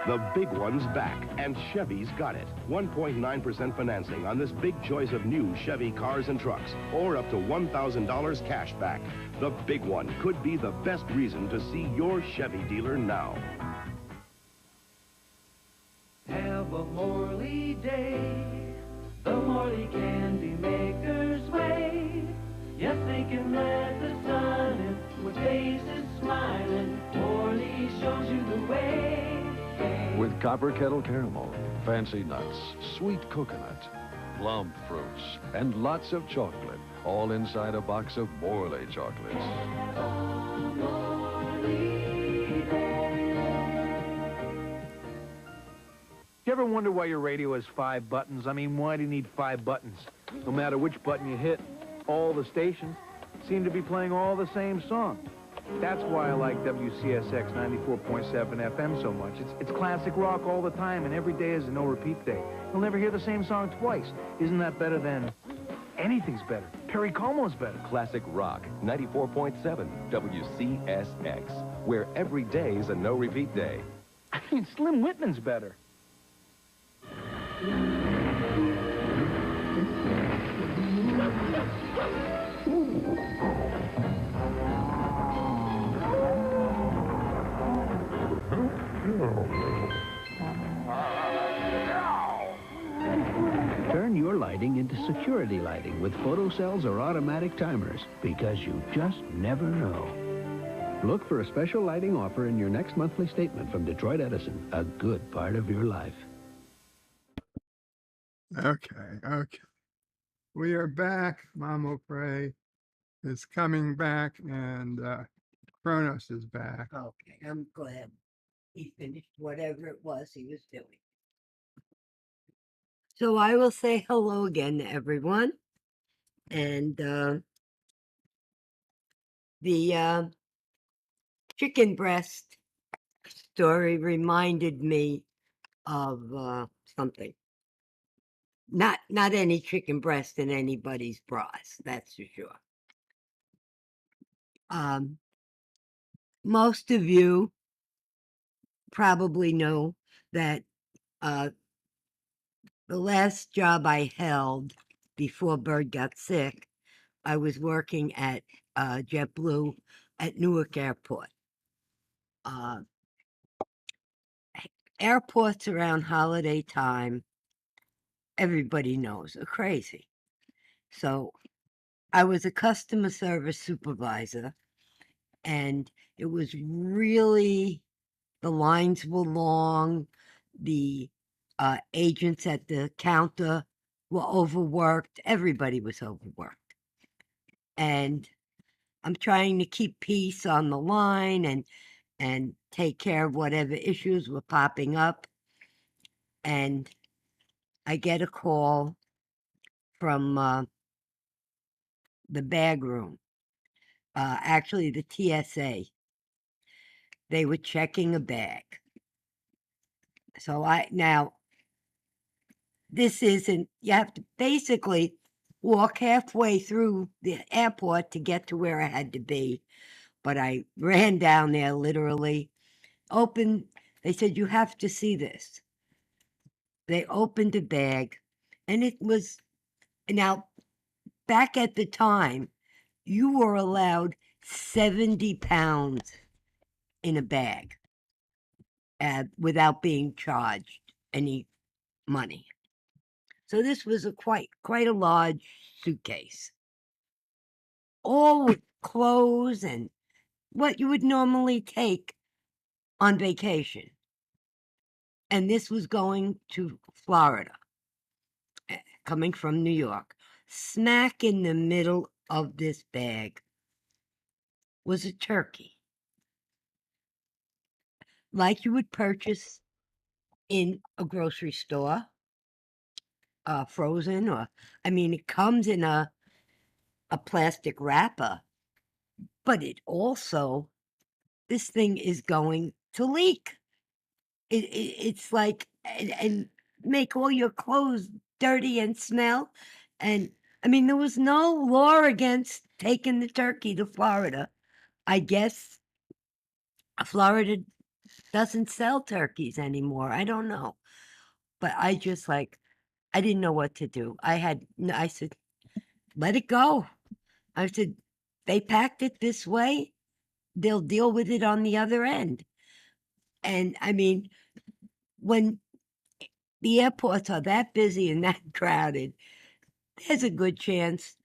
The big one's back, and Chevy's got it. 1.9% financing on this big choice of new Chevy cars and trucks, or up to $1,000 cash back. The big one could be the best reason to see your Chevy dealer now. Have a Morley day. with copper kettle caramel, fancy nuts, sweet coconut, plum fruits, and lots of chocolate, all inside a box of Morley chocolates. You ever wonder why your radio has 5 buttons? I mean, why do you need 5 buttons? No matter which button you hit, all the stations seem to be playing all the same song. That's why I like WCSX 94.7 FM so much. It's classic rock all the time, and every day is a no-repeat day. You'll never hear the same song twice. Isn't that better than... Anything's better. Perry Como's better. Classic rock, 94.7 WCSX, where every day is a no-repeat day. I mean, Slim Whitman's better. Turn your lighting into security lighting with photocells or automatic timers, because you just never know. Look for a special lighting offer in your next monthly statement from Detroit Edison, a good part of your life. Okay. We are back. Mamo Pray is coming back, and Kronos is back. Okay, I'm glad he finished whatever it was he was doing. So I will say hello again to everyone. And the chicken breast story reminded me of something. Not any chicken breast in anybody's bras, that's for sure. Most of you probably know that the last job I held before Bird got sick, I was working at JetBlue at Newark Airport. Airports around holiday time, everybody knows, are crazy. So I was a customer service supervisor, and it was really, the lines were long. The agents at the counter were overworked. Everybody was overworked. And I'm trying to keep peace on the line and take care of whatever issues were popping up. And I get a call from the bag room, actually the TSA. They were checking a bag. So this isn't, you have to basically walk halfway through the airport to get to where I had to be. But I ran down there literally, opened, they said, you have to see this. They opened a bag, and it was, now, back at the time, you were allowed 70 pounds in a bag without being charged any money. So this was quite a large suitcase, all with clothes and what you would normally take on vacation. And this was going to Florida, coming from New York. Smack in the middle of this bag was a turkey, like you would purchase in a grocery store, frozen, or, I mean, it comes in a plastic wrapper, but it also, this thing is going to leak. It's like, and make all your clothes dirty and smell. And I mean, there was no law against taking the turkey to Florida. I guess Florida doesn't sell turkeys anymore. I don't know. But I just I didn't know what to do. I said, let it go. I said, they packed it this way. They'll deal with it on the other end. And I mean, when the airports are that busy and that crowded, there's a good chance,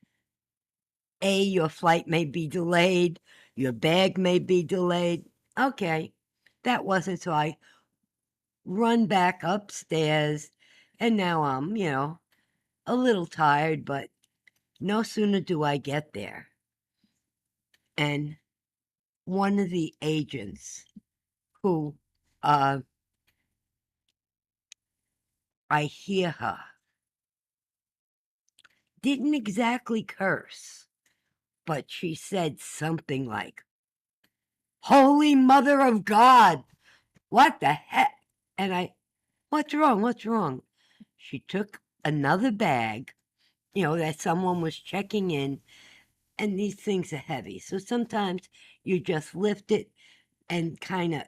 A, your flight may be delayed, your bag may be delayed. Okay, that wasn't, so I run back upstairs, and now I'm, a little tired, but no sooner do I get there, and one of the agents who I hear her didn't exactly curse, but she said something like, "Holy Mother of God, what the heck?" And what's wrong? What's wrong? She took another bag, that someone was checking in, and these things are heavy. So sometimes you just lift it and kind of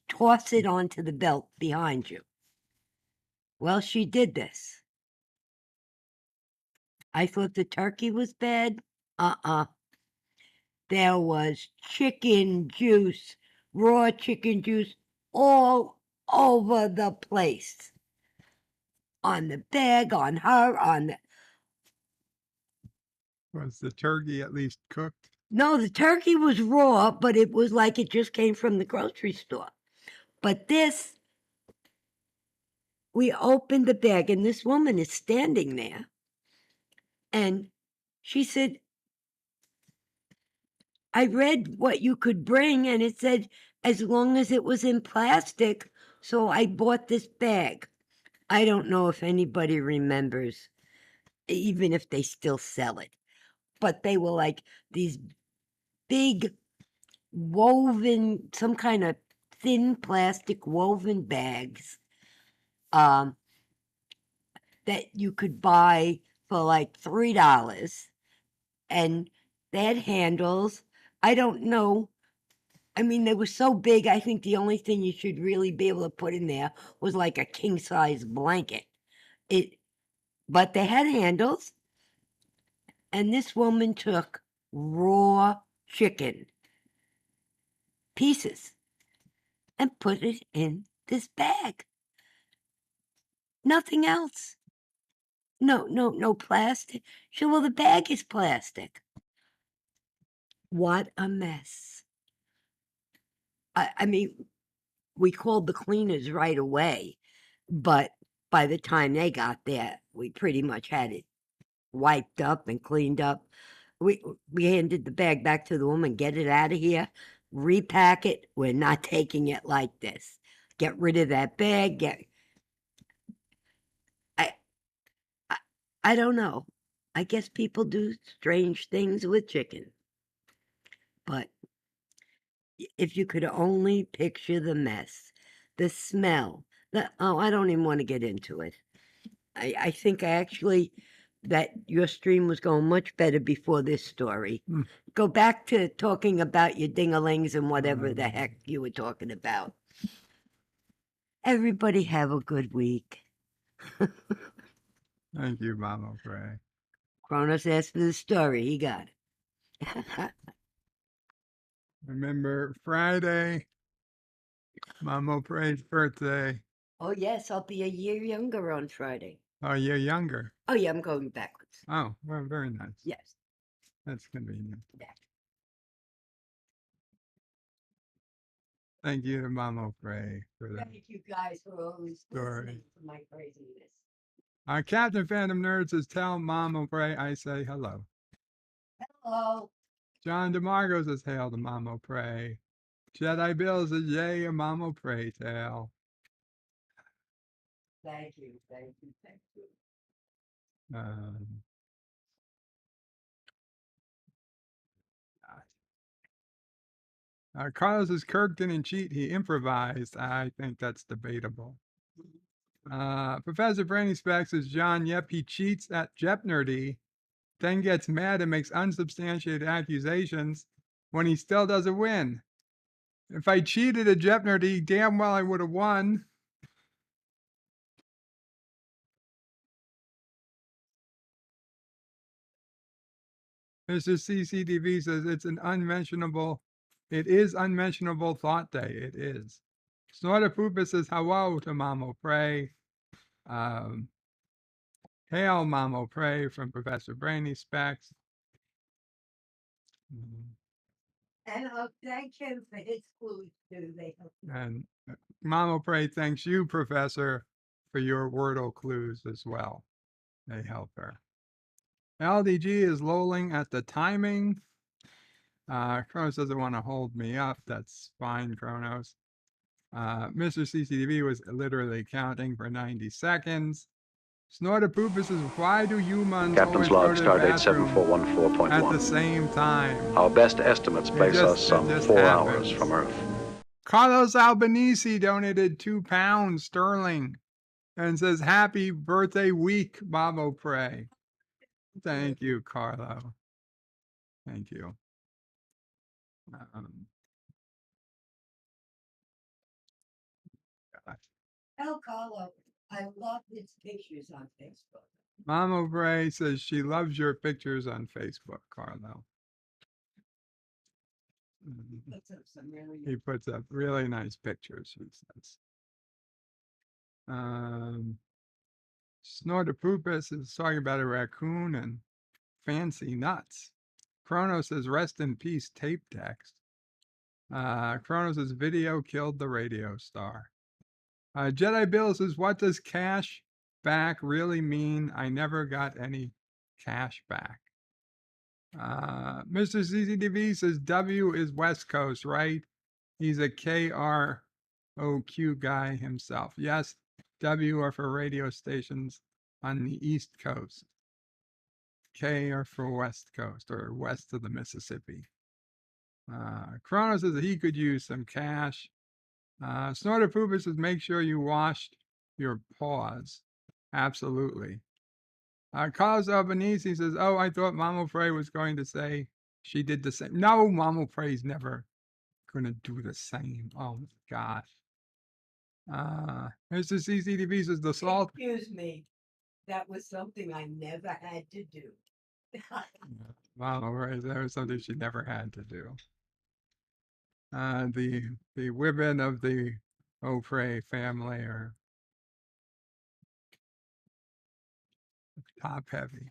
toss it onto the belt behind you. Well, she did this. I thought the turkey was bad. There was chicken juice, raw chicken juice, all over the place. On the bag, on her, on the... Was the turkey at least cooked? No, the turkey was raw, but it was like it just came from the grocery store. But this, we opened the bag, and this woman is standing there. And she said, "I read what you could bring, and it said as long as it was in plastic, so I bought this bag." I don't know if anybody remembers, even if they still sell it, but they were like these big woven, some kind of thin plastic woven bags that you could buy for like $3, and they had handles. I don't know. I mean, they were so big, I think the only thing you should really be able to put in there was like a king-size blanket. But they had handles, and this woman took raw chicken pieces and put it in this bag. Nothing else. No plastic. She said, "Well, the bag is plastic." What a mess. I mean, we called the cleaners right away, but by the time they got there, we pretty much had it wiped up and cleaned up. We handed the bag back to the woman. "Get it out of here. Repack it. We're not taking it like this. Get rid of that bag. I don't know. I guess people do strange things with chicken. But if you could only picture the mess, the smell, I don't even want to get into it. I think that your stream was going much better before this story. Go back to talking about your ding-a-lings and whatever the heck you were talking about. Everybody have a good week. Thank you, Mama Pray. Kronos asked for the story. He got it. Remember Friday, Mama Pray's birthday. Oh, yes, I'll be a year younger on Friday. Oh, you're younger. Oh, yeah, I'm going backwards. Oh, well, very nice. Yes. That's convenient. Yeah. Thank you to Mama Pray for that Thank you guys for always story. listening to my craziness. Captain Phantom Nerd says, "Tell Mama Pray I say hello." Hello. John DeMarco says, "Hail to Mama Pray." Jedi Bill says, "Yay, a Mama Pray tale." Thank you, thank you, thank you. Carlos says, "Kirk didn't cheat, he improvised." I think that's debatable. Professor Brainy Specs says, "John, yep, he cheats at Jeopardy, then gets mad and makes unsubstantiated accusations when he still doesn't win. If I cheated at Jeopardy, damn well I would have won." Mr. CCTV says, it is unmentionable thought day. It is. Snorter Poopa says, "Hello to Mamo Pray." Hail Mamo Pray from Professor Brainy Specs. And I'll thank him for his clues too. They help me. And Mama Pray thanks you, Professor, for your Wordle clues as well. They help her. LDG is lolling at the timing. Kronos doesn't want to hold me up. That's fine, Kronos. Mr. CCTV was literally counting for 90 seconds. Snortapoopus says, why do humans Captain's always go log, to the stardate bathroom 7414.1. at the same time? Our best estimates place us some 4 hours from Earth. Carlos Albanese donated £2 sterling and says, happy birthday week, Bobo Pray. Thank you, Carlo. Thank you. Tell Carlo I love his pictures on Facebook. Mama Bray says she loves your pictures on Facebook, Carlo. Puts up some really He puts up really nice pictures, he says. Snortapoopus is talking about a raccoon and fancy nuts. Kronos says, rest in peace, tape text. Kronos says, video killed the radio star. Jedi Bill says, what does cash back really mean? I never got any cash back. Mr. CCTV says, W is West Coast, right? He's a KROQ guy himself. Yes, W are for radio stations on the East Coast. K are for West Coast or west of the Mississippi. Kronos says that he could use some cash. Snortapoopus says, make sure you washed your paws. Absolutely. Carlos Albanese says, oh, I thought Mama Frey was going to say she did the same. No, Mama Frey's never going to do the same. Oh, my gosh. Mr. CCTV says, the salt. Excuse me. That was something I never had to do. Mama Frey, that was something she never had to do. The women of the O'Fray family are top heavy.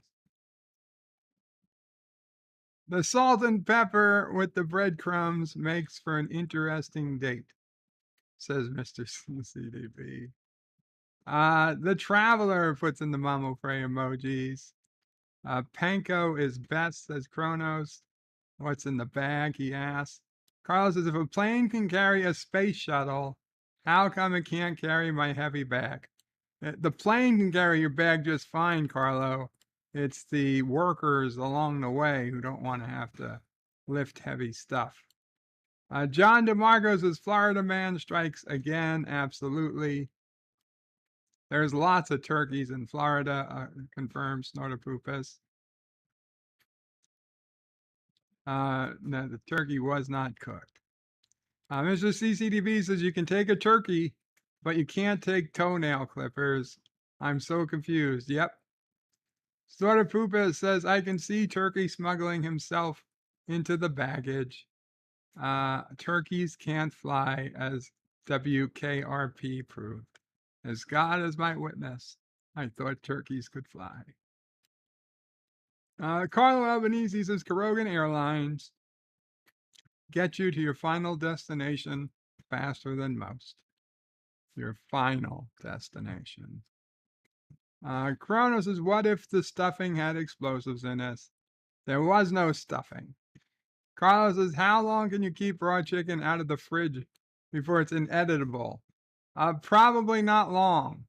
The salt and pepper with the breadcrumbs makes for an interesting date, says Mr. CDB. The traveler puts in the Mama Frey emojis. Panko is best, says Kronos. What's in the bag, he asks. Carlos says, if a plane can carry a space shuttle, how come it can't carry my heavy bag? The plane can carry your bag just fine, Carlo. It's the workers along the way who don't want to have to lift heavy stuff. John DeMarco says, Florida man strikes again. Absolutely. There's lots of turkeys in Florida, confirms Snortapoopus. No, the turkey was not cooked. Mr. CCTV says you can take a turkey, but you can't take toenail clippers. I'm so confused. Yep. Snortapoopus says I can see turkey smuggling himself into the baggage. Turkeys can't fly, as WKRP proved. As God is my witness, I thought turkeys could fly. Carlo Albanese says Carogan Airlines get you to your final destination faster than most. Your final destination. Kronos says, what if the stuffing had explosives in it? There was no stuffing. Carlos says, how long can you keep raw chicken out of the fridge before it's inedible? Probably not long.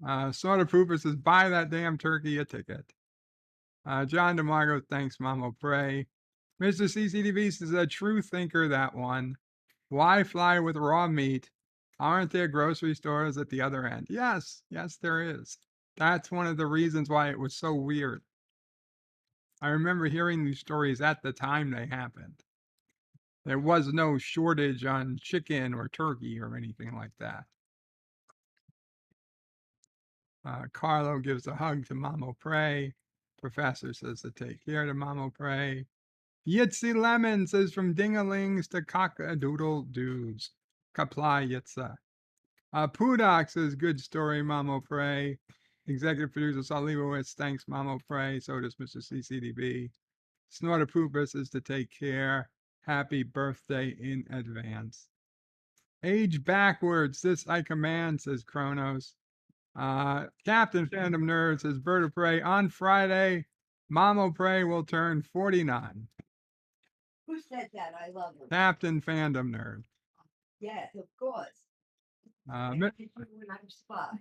Snortapoopus says, buy that damn turkey a ticket. John DeMarco thanks Mama Pray. Mr. CCTV says, a true thinker, that one. Why fly with raw meat? Aren't there grocery stores at the other end? Yes, yes, there is. That's one of the reasons why it was so weird. I remember hearing these stories at the time they happened. There was no shortage on chicken or turkey or anything like that. Carlo gives a hug to Mama Pray. Professor says to take care to Mama Pray. Yitzy Lemon says from Ding-A-Lings to Cock-A-Doodle-Doos. Kapla Yitza. Pudox says good story, Mama Pray. Executive producer Saul Leibowitz thanks Mama Pray. So does Mr. CCDB. Snortopoopus is to take care. Happy birthday in advance. Age backwards, this I command, says Kronos. Captain Phantom Nerd says Bird of Prey on Friday. Mamo Prey will turn 49. Who said that? I love him. Captain Fandom Nerd. Yes, of course. Uh, When I was 5.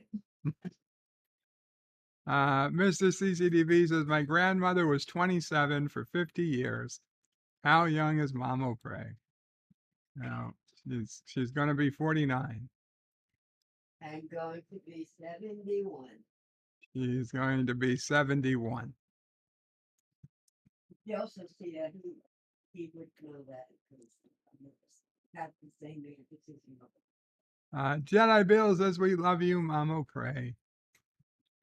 Mr. CCTV says my grandmother was 27 for 50 years. How young is Mamo Prey? Now she's going to be 49. I'm going to be 71. She's going to be 71. You also see that he would know that because have the same name as his mother. Jedi Bill says we love you, Mamo Prey.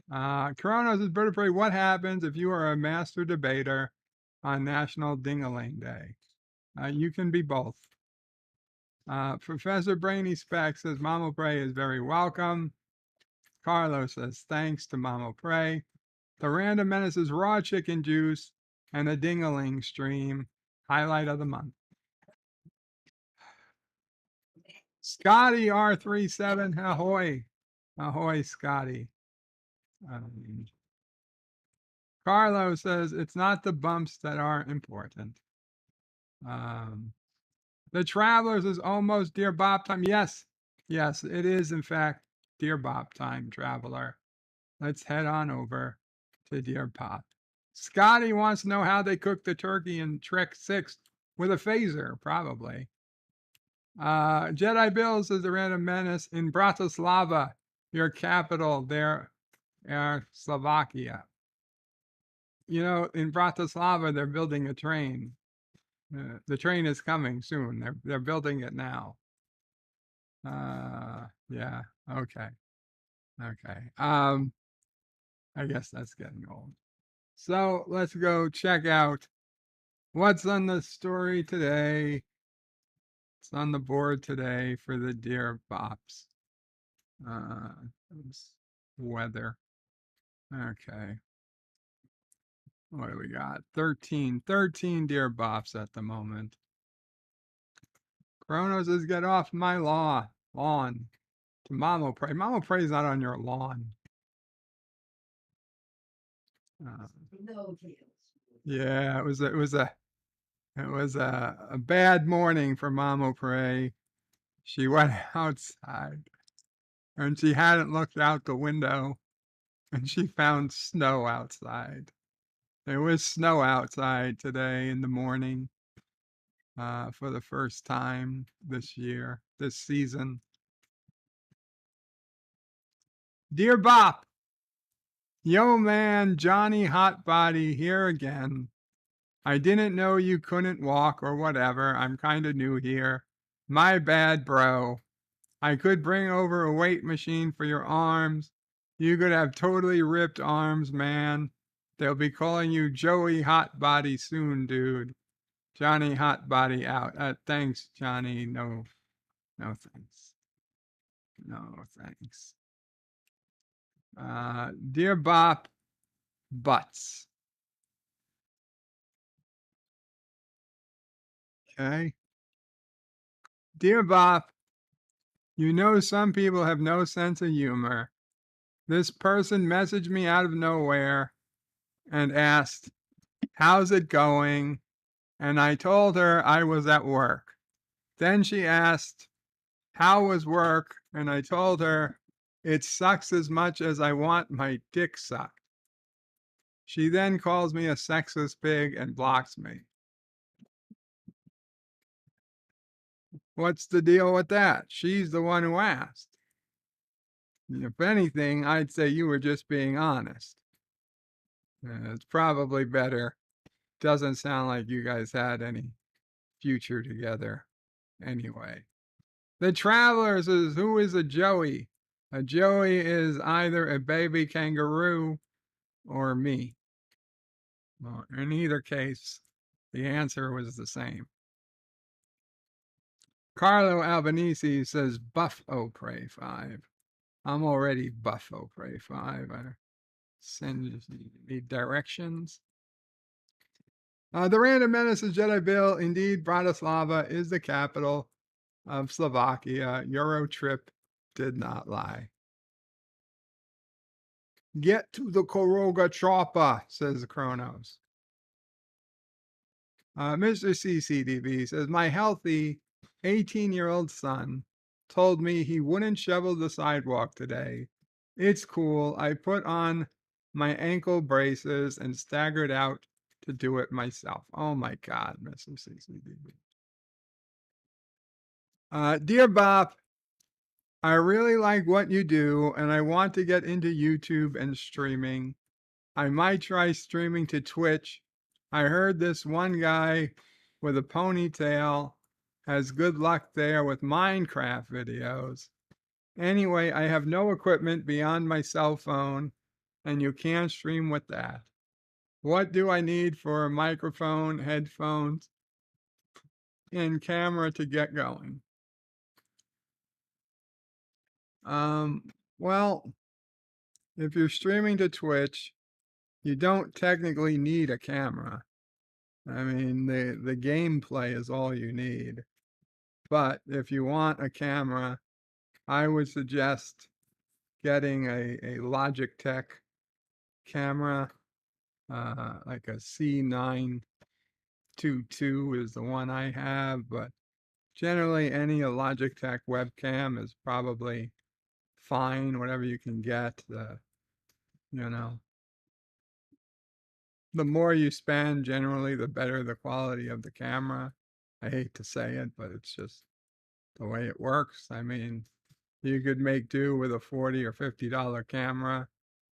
Coronas says Bird of Prey, what happens if you are a master debater on National Ding-A-Ling Day? You can be both. Professor Brainy Speck says Mamo Prey is very welcome. Carlos says thanks to Mamo Prey. The Random Menace is raw chicken juice and a Ding-A-Ling stream. Highlight of the month. Scotty R37, ahoy. Ahoy, Scotty. Carlos says it's not the bumps that are important. The Travelers is almost Dear Bob time. Yes, it is in fact Dear Bob time, Traveler. Let's head on over to Dear Bob. Scotty wants to know how they cook the turkey in Trek 6 with a phaser, probably. Jedi Bill says the Random Menace in Bratislava, your capital there, Slovakia. You know, in Bratislava, they're building a train. The train is coming soon. They're building it now. Yeah. Okay. I guess that's getting old. So let's go check out what's on the story today. It's on the board today for the Dear Bops. Weather. Okay. What do we got? 13 Dear Bops at the moment. Kronos says, get off my lawn to Mamo Prey. Mamo Prey's not on your lawn. Yeah, it was a bad morning for Mamo Prey. She went outside and she hadn't looked out the window and she found snow outside. There was snow outside today in the morning for the first time this season. Dear Bop, yo man, Johnny Hotbody here again. I didn't know you couldn't walk or whatever. I'm kind of new here. My bad, bro. I could bring over a weight machine for your arms. You could have totally ripped arms, man. They'll be calling you Joey Hotbody soon, dude. Johnny Hotbody out. Thanks, Johnny. No thanks. No thanks. Dear Bop, butts. Okay. Dear Bop, you know some people have no sense of humor. This person messaged me out of nowhere and asked, how's it going? And I told her I was at work. Then she asked, how was work? And I told her, it sucks as much as I want my dick sucked. She then calls me a sexist pig and blocks me. What's the deal with that? She's the one who asked. If anything, I'd say you were just being honest. It's probably better. Doesn't sound like you guys had any future together anyway. The Travelers is, who is a Joey? A Joey is either a baby kangaroo or me. Well, in either case, the answer was the same. Carlo Albanese says Buffo Prey 5. I'm already Buffo Prey 5. I send you the directions. The Random Menace of Jedi Bill. Indeed, Bratislava is the capital of Slovakia. Eurotrip did not lie. Get to the Koroga Choppa, says Kronos. Mr. CCDB says, my healthy 18-year-old son told me he wouldn't shovel the sidewalk today. It's cool. I put on my ankle braces and staggered out to do it myself. Oh my God, Mr. CCDB. Dear Bob, I really like what you do, and I want to get into YouTube and streaming. I might try streaming to Twitch. I heard this one guy with a ponytail has good luck there with Minecraft videos. Anyway, I have no equipment beyond my cell phone, and you can't stream with that. What do I need for a microphone, headphones, and camera to get going? Well, if you're streaming to Twitch, you don't technically need a camera. I mean, the gameplay is all you need. But if you want a camera, I would suggest getting a Logitech camera, like a C922 is the one I have, but generally any Logitech webcam is probably fine, whatever you can get. You know, the more you spend, generally, the better the quality of the camera. I hate to say it, but it's just the way it works. I mean, you could make do with a $40 or $50 camera.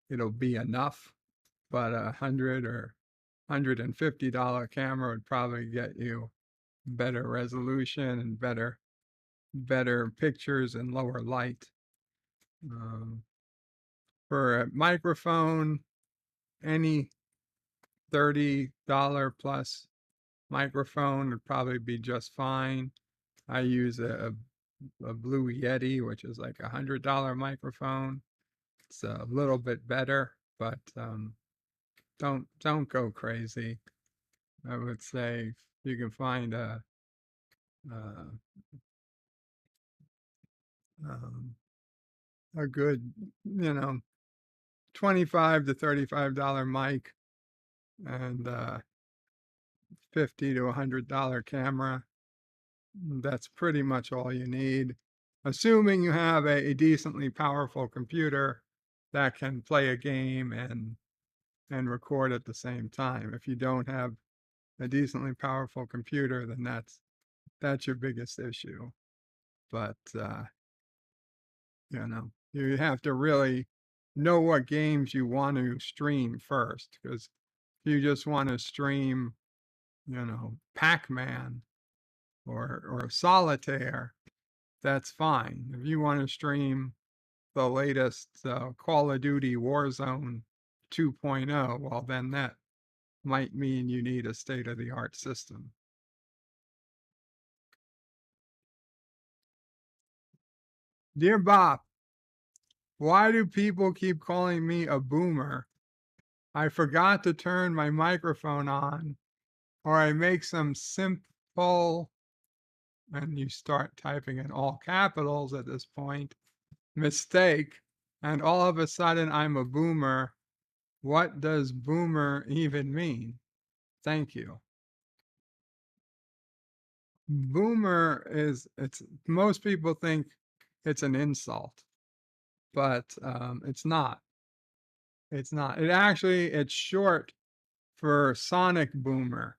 It'll be enough, but $100 or $150 camera would probably get you better resolution and better pictures and lower light. For a microphone, any $30 plus microphone would probably be just fine. I use a Blue Yeti, which is like $100 microphone. It's a little bit better, but don't go crazy. I would say you can find a good, $25 to $35 mic and $50 to $100 camera. That's pretty much all you need, assuming you have a decently powerful computer that can play a game and record at the same time. If you don't have a decently powerful computer, then that's your biggest issue. But you have to really know what games you want to stream first, because if you just want to stream, Pac-Man or Solitaire, that's fine. If you want to stream the latest Call of Duty Warzone 2.0, well, then that might mean you need a state-of-the-art system. Dear Bob, why do people keep calling me a boomer? I forgot to turn my microphone on, or I make some simple, and you start typing in all capitals at this point, mistake, and all of a sudden I'm a boomer. What does boomer even mean? Thank you. Boomer most people think it's an insult, but it's not. It's not. It's short for sonic boomer.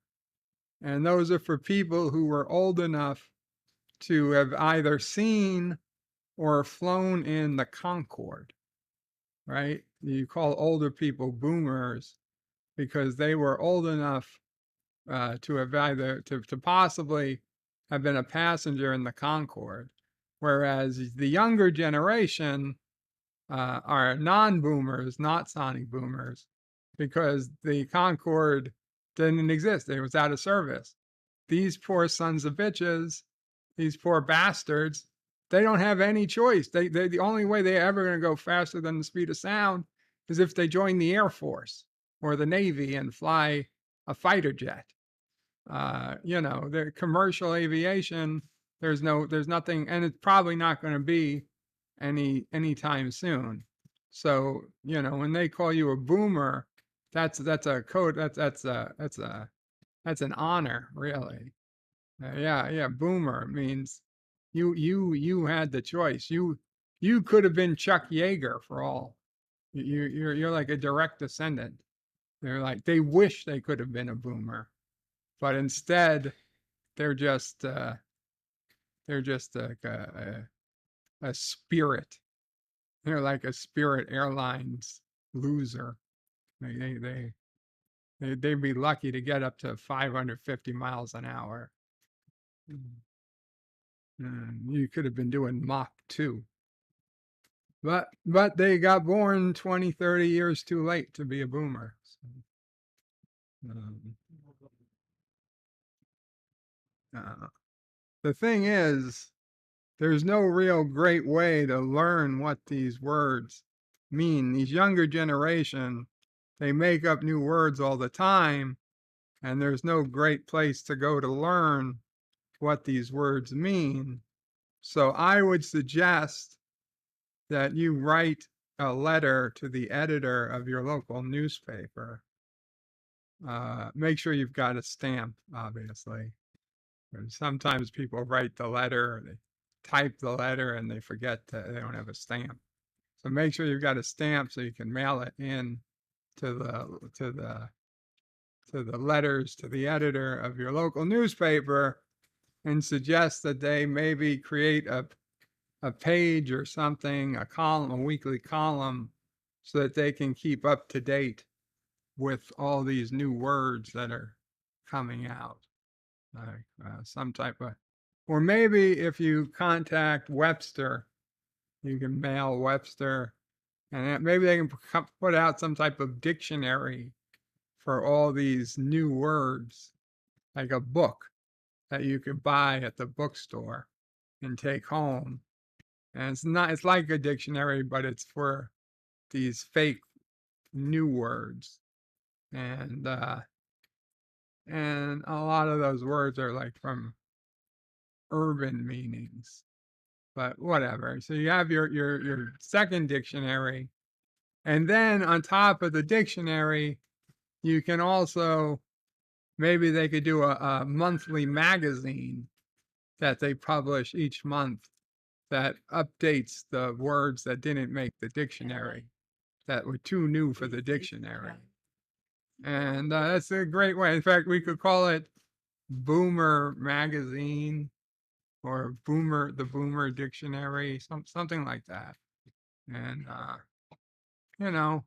And those are for people who were old enough to have either seen or flown in the Concorde, right? You call older people boomers because they were old enough to have either to possibly have been a passenger in the Concorde, whereas the younger generation are non-boomers, not sonic boomers, because the Concorde didn't exist. It was out of service. These poor sons of bitches, these poor bastards, they don't have any choice. The only way they're ever going to go faster than the speed of sound is if they join the Air Force or the Navy and fly a fighter jet. You know, the commercial aviation, there's nothing, and it's probably not going to be anytime soon. So, you know, when they call you a boomer, that's a code, that's an honor, really. Yeah, boomer means you had the choice. You could have been Chuck Yeager for all. You're like a direct descendant. They're like, they wish they could have been a boomer, but instead they're just like a Spirit. They're like a Spirit Airlines loser. They'd be lucky to get up to 550 miles an hour. You could have been doing Mach 2. But they got born 20, 30 years too late to be a boomer. So, um, the thing is, there's no real great way to learn what these words mean. These younger generation, they make up new words all the time, and there's no great place to go to learn what these words mean. So I would suggest that you write a letter to the editor of your local newspaper. Make sure you've got a stamp, obviously. Sometimes people write the letter, they type the letter, and they forget they don't have a stamp. So make sure you've got a stamp so you can mail it in to the letters to the editor of your local newspaper, and suggest that they maybe create a page or something, a column, a weekly column, so that they can keep up to date with all these new words that are coming out. Some type of, or maybe if you contact Webster, you can mail Webster, and maybe they can put out some type of dictionary for all these new words, like a book that you could buy at the bookstore and take home. And it's like a dictionary, but it's for these fake new words. And a lot of those words are like from urban meanings, but whatever. So you have your second dictionary, and then on top of the dictionary, you can also, maybe they could do a monthly magazine that they publish each month that updates the words that didn't make the dictionary, that were too new for the dictionary. And that's a great way. In fact, we could call it Boomer Magazine, or the Boomer Dictionary, something like that. And you know,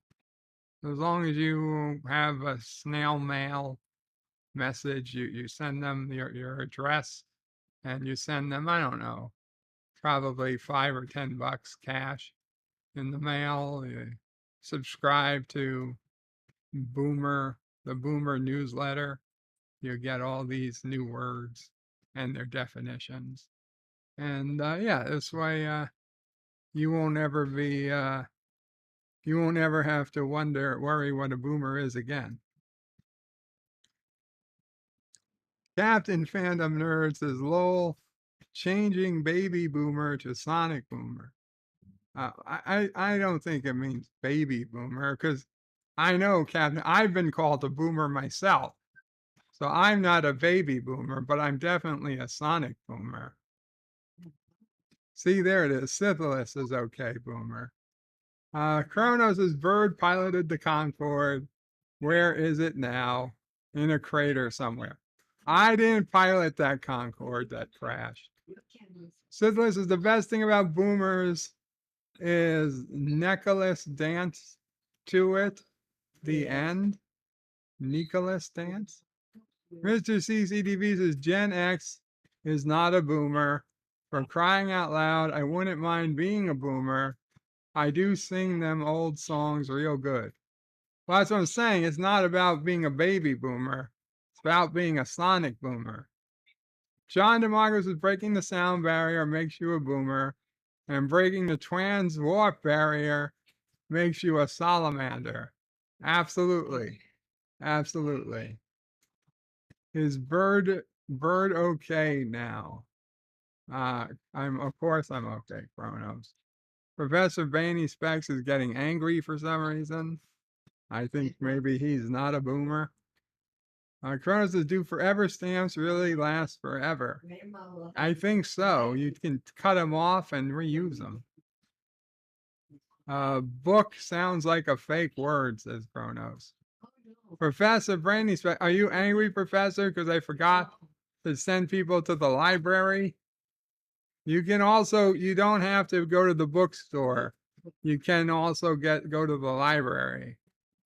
as long as you have a snail mail message, you send them your address, and you send them, I don't know, probably $5 or $10 cash in the mail. You subscribe to the Boomer newsletter. You get all these new words and their definitions. And yeah, this way you won't ever have to worry what a boomer is again. Captain Fandom Nerd says, Lowell, changing baby boomer to sonic boomer. I don't think it means baby boomer, because I know, Captain, I've been called a boomer myself. So I'm not a baby boomer, but I'm definitely a sonic boomer. See, there it is. Syphilis is okay, boomer. Kronos' bird piloted the Concorde. Where is it now? In a crater somewhere. I didn't pilot that Concorde that crashed. Syphilis is the best thing about boomers is Nicholas dance to it. The end. Nicholas dance. Mr. CCTV says Gen X is not a boomer. For crying out loud, I wouldn't mind being a boomer. I do sing them old songs real good. Well, that's what I'm saying. It's not about being a baby boomer. It's about being a sonic boomer. John DeMarcus is breaking the sound barrier makes you a boomer, and breaking the trans warp barrier makes you a salamander. Absolutely. Absolutely. Is Bird okay now? Of course I'm okay, Chronos. Professor Bainey Specs is getting angry for some reason. I think maybe he's not a boomer. Chronos says, do forever stamps really last forever? I think so. You can cut them off and reuse them. Book sounds like a fake word, says Chronos. Professor Brandy, are you angry, Professor? Because I forgot to send people to the library. You can also, you don't have to go to the bookstore. You can also go to the library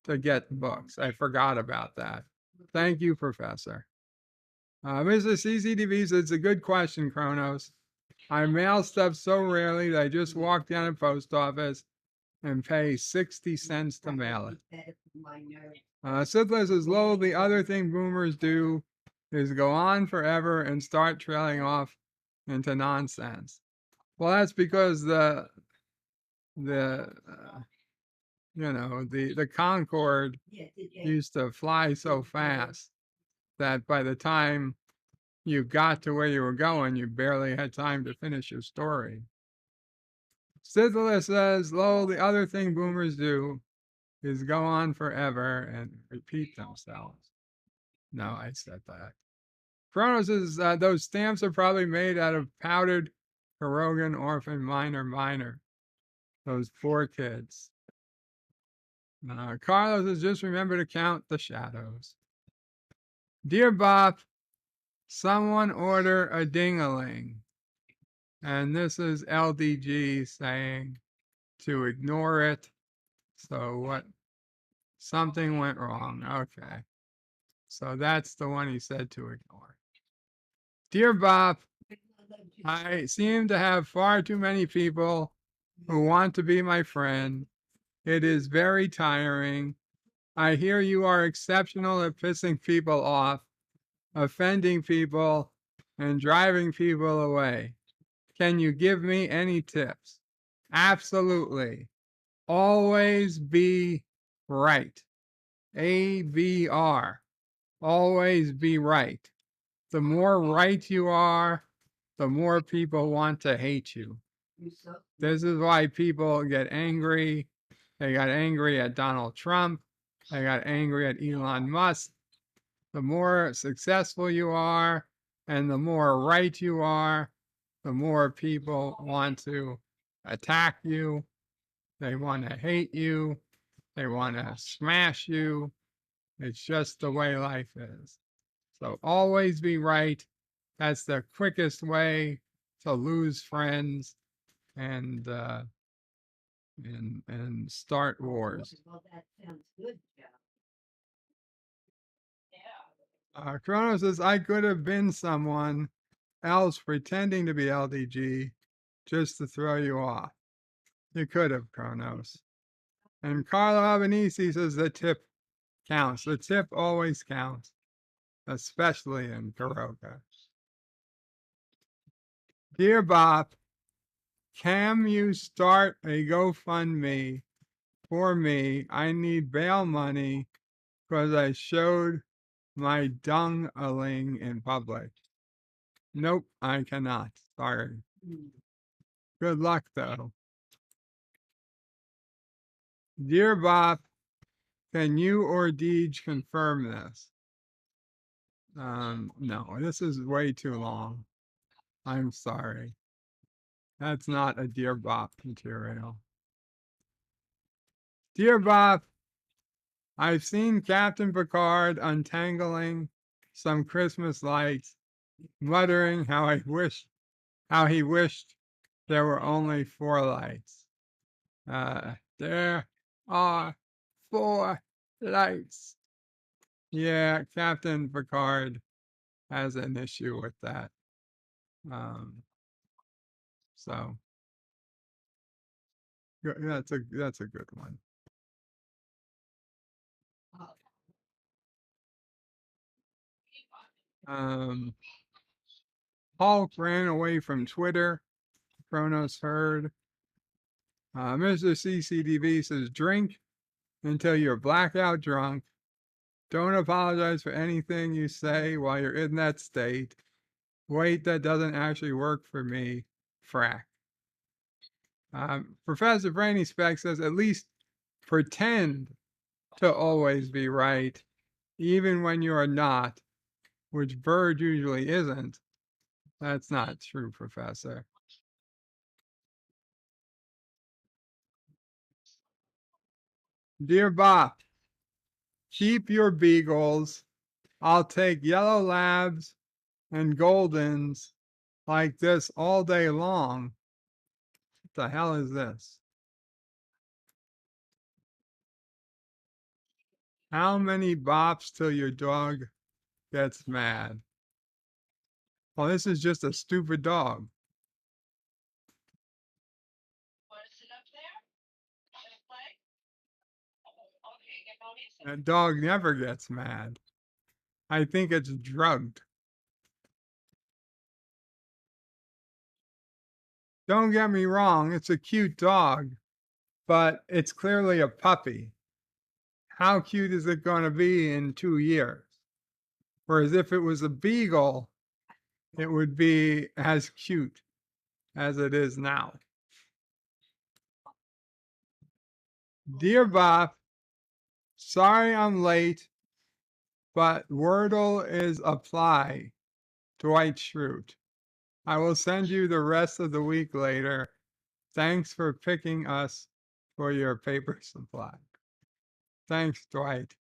to get books. I forgot about that. Thank you, Professor. Mr. CCTV says, it's a good question, Chronos. I mail stuff so rarely that I just walk down a post office and pay 60 cents to mail it. Sidler says, Lowell, the other thing boomers do is go on forever and start trailing off into nonsense. Well, that's because the Concorde used to fly so fast that by the time you got to where you were going, you barely had time to finish your story. Sidler says, Lowell, the other thing boomers do is go on forever and repeat themselves. No, I said that. Chronos says, those stamps are probably made out of powdered Hirogan orphan minor. Those poor kids. Carlos says, just remember to count the shadows. Dear Bob, someone order a Ding-A-Ling. And this is LDG saying to ignore it. So what? Something went wrong. Okay. So that's the one he said to ignore. Dear Bob, I seem to have far too many people who want to be my friend. It is very tiring. I hear you are exceptional at pissing people off, offending people, and driving people away. Can you give me any tips? Absolutely. Always be right. ABR. Always be right. The more right you are, the more people want to hate you. This is why people get angry. They got angry at Donald Trump. They got angry at Elon Musk. The more successful you are and the more right you are, the more people want to attack you. They want to hate you. They want to smash you. It's just the way life is. So always be right. That's the quickest way to lose friends and start wars. Well, that sounds good, Joe. Chrono says, I could have been someone else pretending to be LDG just to throw you off. You could have, Chronos. And Carlo Albanese says the tip counts. The tip always counts, especially in Kuroka. Dear Bob, can you start a GoFundMe for me? I need bail money because I showed my Ding-A-Ling in public. Nope, I cannot. Sorry. Good luck, though. Dear Bob, can you or Deej confirm this? No, this is way too long. I'm sorry. That's not a Dear Bob material. Dear Bob, I've seen Captain Picard untangling some Christmas lights, muttering how he wished there were only 4 lights. There are 4 lights. Yeah, Captain Picard has an issue with that. So that's a good one. Hulk ran away from Twitter. Kronos heard. Mr. CCTV says, drink until you're blackout drunk. Don't apologize for anything you say while you're in that state. Wait, that doesn't actually work for me. Frack. Professor Brainy Speck says at least pretend to always be right, even when you are not, which Bird usually isn't. That's not true, Professor. Dear Bob, keep your beagles. I'll take yellow labs and goldens like this all day long. What the hell is this? How many bops till your dog gets mad? Well, this is just a stupid dog. That dog never gets mad. I think it's drugged. Don't get me wrong, it's a cute dog, but it's clearly a puppy. How cute is it going to be in 2 years? Whereas if it was a beagle, it would be as cute as it is now. Dear Bob, sorry I'm late, but Wordle is apply. Dwight Schrute. I will send you the rest of the week later. Thanks for picking us for your paper supply. Thanks, Dwight.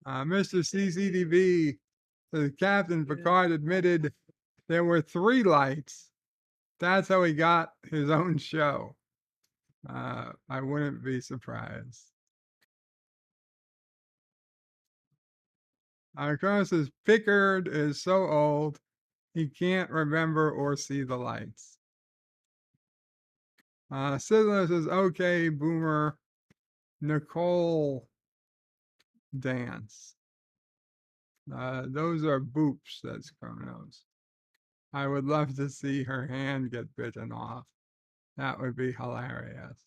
Mr. CCTV, the Captain Picard admitted there were 3 lights. That's how he got his own show. I wouldn't be surprised. Colonel says Pickard is so old he can't remember or see the lights. Sizzler says, okay, Boomer. Nicole dance. Those are boops, says Chronos. I would love to see her hand get bitten off. That would be hilarious.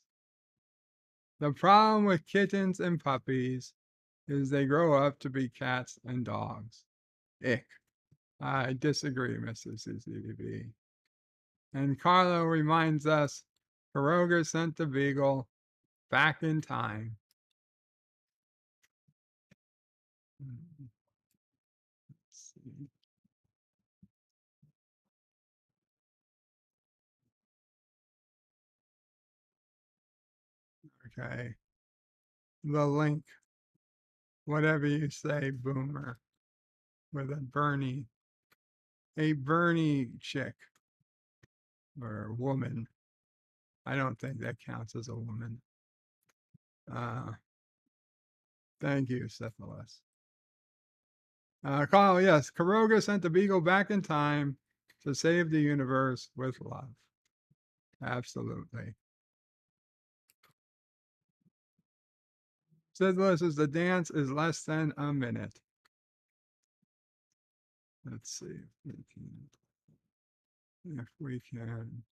The problem with kittens and puppies is they grow up to be cats and dogs. Ick. I disagree, Mr. CCTV. And Carlo reminds us Hiroga sent the beagle back in time. Let's see. Okay. The link, whatever you say, Boomer, with a Bernie chick or woman. I don't think that counts as a woman. Thank you, Syphilis. Carl, yes, Kuroga sent the beagle back in time to save the universe with love. Absolutely. Syphilis says the dance is less than a minute. Let's see if we can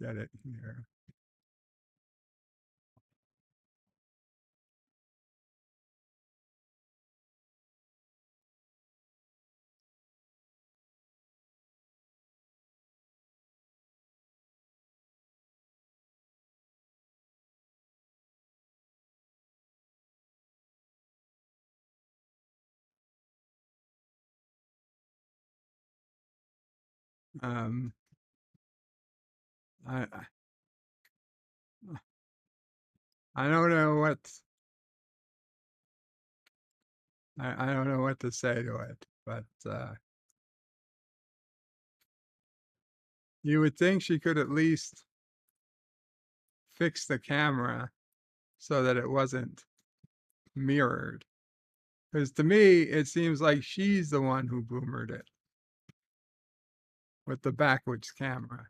get it here. I don't know what I don't know what to say to it, but you would think she could at least fix the camera so that it wasn't mirrored. Because to me, it seems like she's the one who boomered it with the backwards camera.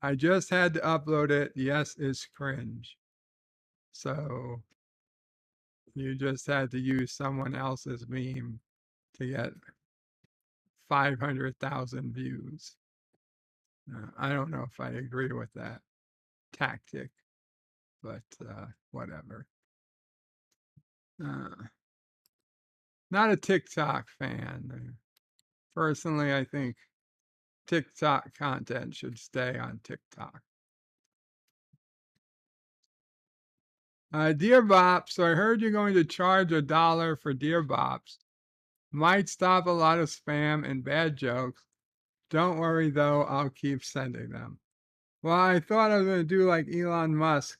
I just had to upload it. Yes, it's cringe. So you just had to use someone else's meme to get 500,000 views. I don't know if I agree with that. tactic, but whatever. Not a TikTok fan. Personally, I think TikTok content should stay on TikTok. Dear Bop, so I heard you're going to charge $1 for Dear Bops. Might stop a lot of spam and bad jokes. Don't worry though, I'll keep sending them. Well, I thought I was going to do like Elon Musk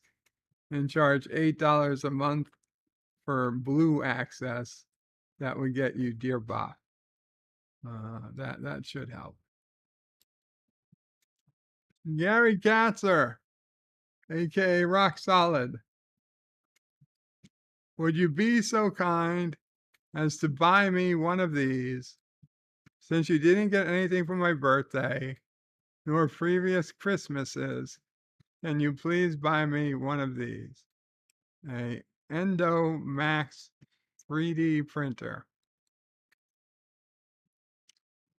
and charge $8 a month for blue access. That would get you Dear Bop. That should help. Gary Katzer, aka Rock Solid. Would you be so kind as to buy me one of these, since you didn't get anything for my birthday, nor previous Christmases? Can you please buy me one of these? A Endo Max 3D printer.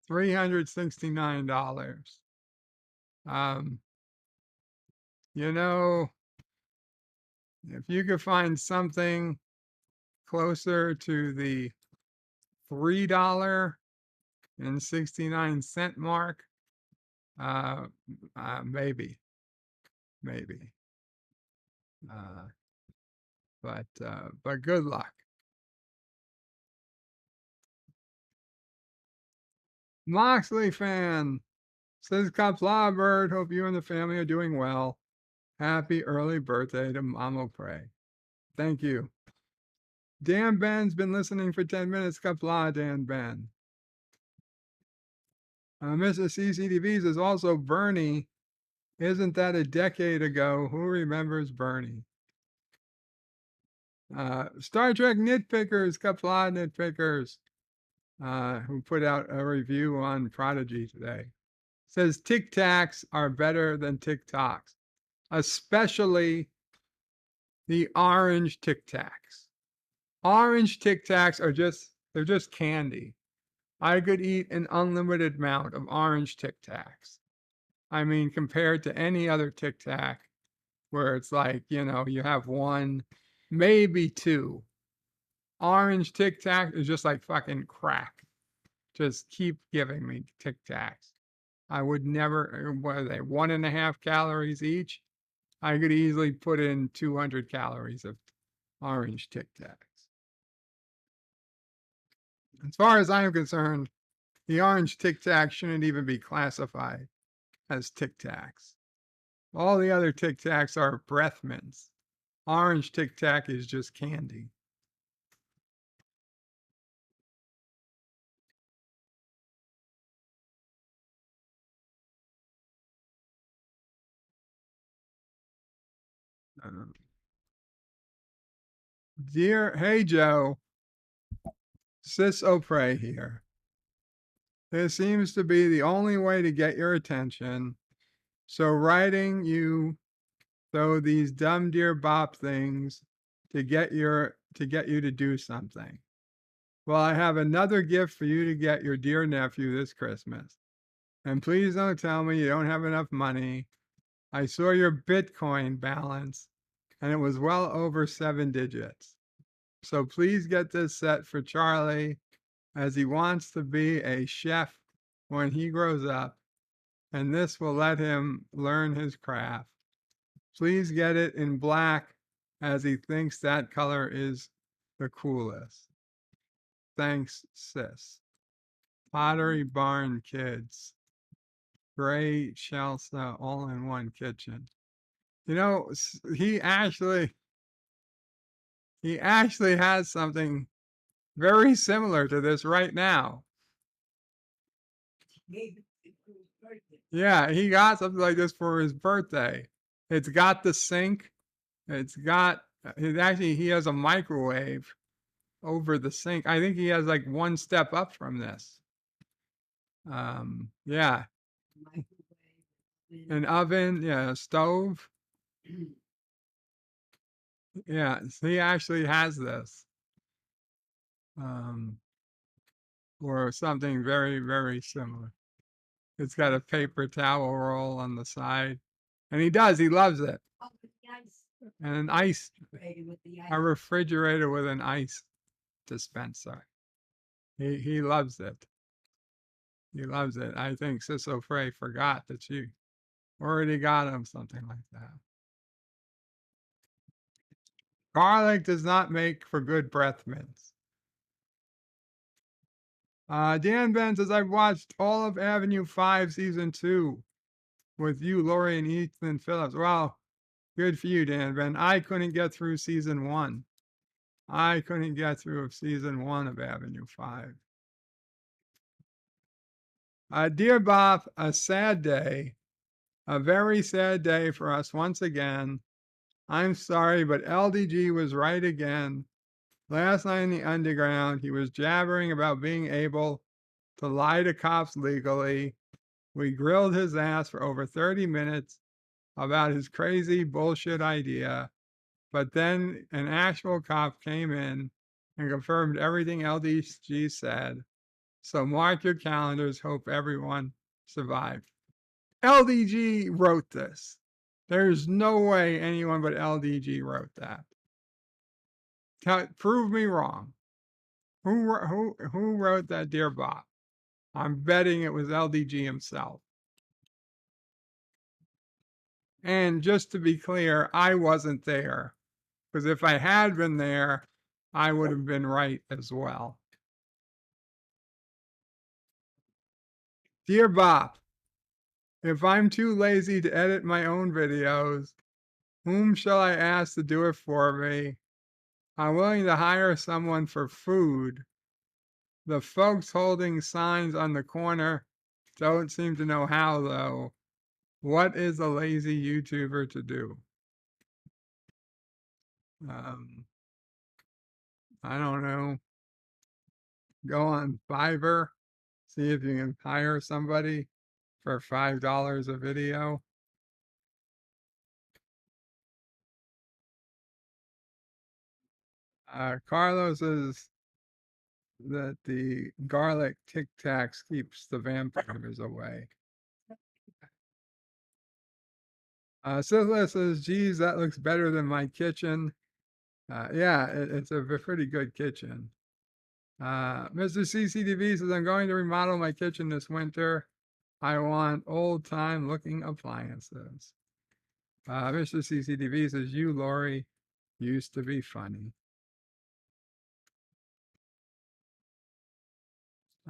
$369. You know, if you could find something closer to the $3.69 mark, maybe. But good luck. Moxley fan says, Kapla Bird, hope you and the family are doing well. Happy early birthday to Mamo Pray. Thank you. Dan Ben's been listening for 10 minutes. Kapla, Dan Ben. Mrs. CCTV says also Bernie. Isn't that a decade ago? Who remembers Bernie? Star Trek Nitpickers, Kapla Nitpickers, who put out a review on Prodigy today, says Tic Tacs are better than TikToks, especially the orange Tic Tacs. Orange Tic Tacs are they're just candy. I could eat an unlimited amount of orange Tic Tacs. I mean, compared to any other Tic Tac, where it's like, you have one, maybe two. Orange Tic Tac is just like fucking crack. Just keep giving me Tic Tacs. I would never, what are they, 1.5 calories each? I could easily put in 200 calories of orange Tic Tacs. As far as I'm concerned, the orange Tic Tac shouldn't even be classified as Tic Tacs. All the other Tic Tacs are breath mints. Orange Tic Tac is just candy. Hey Joe, Sis O'Prey here. This seems to be the only way to get your attention. So writing you these dumb Dear Bop things to get you to do something. Well, I have another gift for you to get your dear nephew this Christmas. And please don't tell me you don't have enough money. I saw your Bitcoin balance and it was well over 7 digits. So please get this set for Charlie, as he wants to be a chef when he grows up, and this will let him learn his craft. Please get it in black, as he thinks that color is the coolest. Thanks, Sis. Pottery Barn Kids. Gray Chelsea all-in-one kitchen. He actually has something very similar to this right now. Yeah, he got something like this for his birthday. It's got the sink. He has a microwave over the sink. I think he has like one step up from this. Yeah. An oven, yeah, a stove. Yeah, so he actually has this. Or something very, very similar. It's got a paper towel roll on the side. And he does, he loves it. Oh, with the ice. And an ice, With the ice. a refrigerator with an ice dispenser. He loves it. He loves it. I think Sissel Frey forgot that she already got him something like that. Garlic does not make for good breath mints. Dan Ben says, I've watched all of Avenue 5 season 2 with you, Lori, and Ethan Phillips. Well, good for you, Dan Ben. I couldn't get through season 1. I couldn't get through season 1 of Avenue 5. Dear Bob, a sad day, a very sad day for us once again. I'm sorry, but LDG was right again. Last night in the underground, he was jabbering about being able to lie to cops legally. We grilled his ass for over 30 minutes about his crazy bullshit idea, but then an actual cop came in and confirmed everything LDG said. So mark your calendars, hope everyone survived. LDG wrote this. There's no way anyone but LDG wrote that. Prove me wrong. Who wrote that, Dear Bob? I'm betting it was LDG himself. And just to be clear, I wasn't there, because if I had been there, I would have been right as well. Dear Bob, if I'm too lazy to edit my own videos, whom shall I ask to do it for me? I'm willing to hire someone for food. The folks holding signs on the corner don't seem to know how, though. What is a lazy YouTuber to do? I don't know. Go on Fiverr, see if you can hire somebody for $5 a video. Carlos says that the garlic Tic Tacs keeps the vampires away. Scylla says, geez, that looks better than my kitchen. Yeah, it's a pretty good kitchen. Mr. CCTV says, I'm going to remodel my kitchen this winter. I want old-time looking appliances. Mr. CCTV says, you, Lori, used to be funny.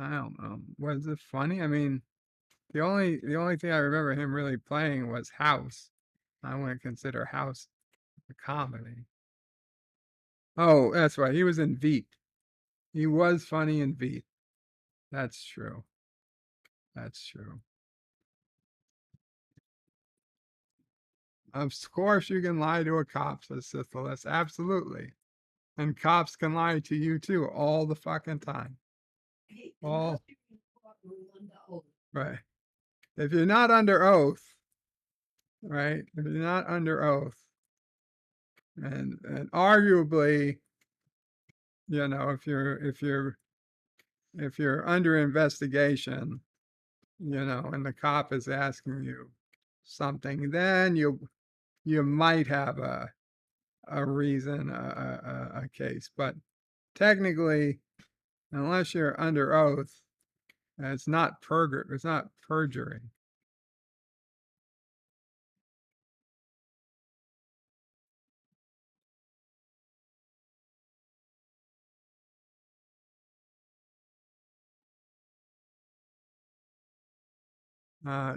I don't know. Was it funny? I mean, the only thing I remember him really playing was House. I wouldn't consider House a comedy. Oh, that's right. He was in Veep. He was funny in Veep. That's true. That's true. Of course, you can lie to a cop, says Syphilis. Absolutely. And cops can lie to you too, all the fucking time. All right. If you're not under oath, right? If you're not under oath, and arguably, you know, if you're under investigation, you know, and the cop is asking you something, then you might have a reason, a case. But technically, unless you're under oath, it's not perjury.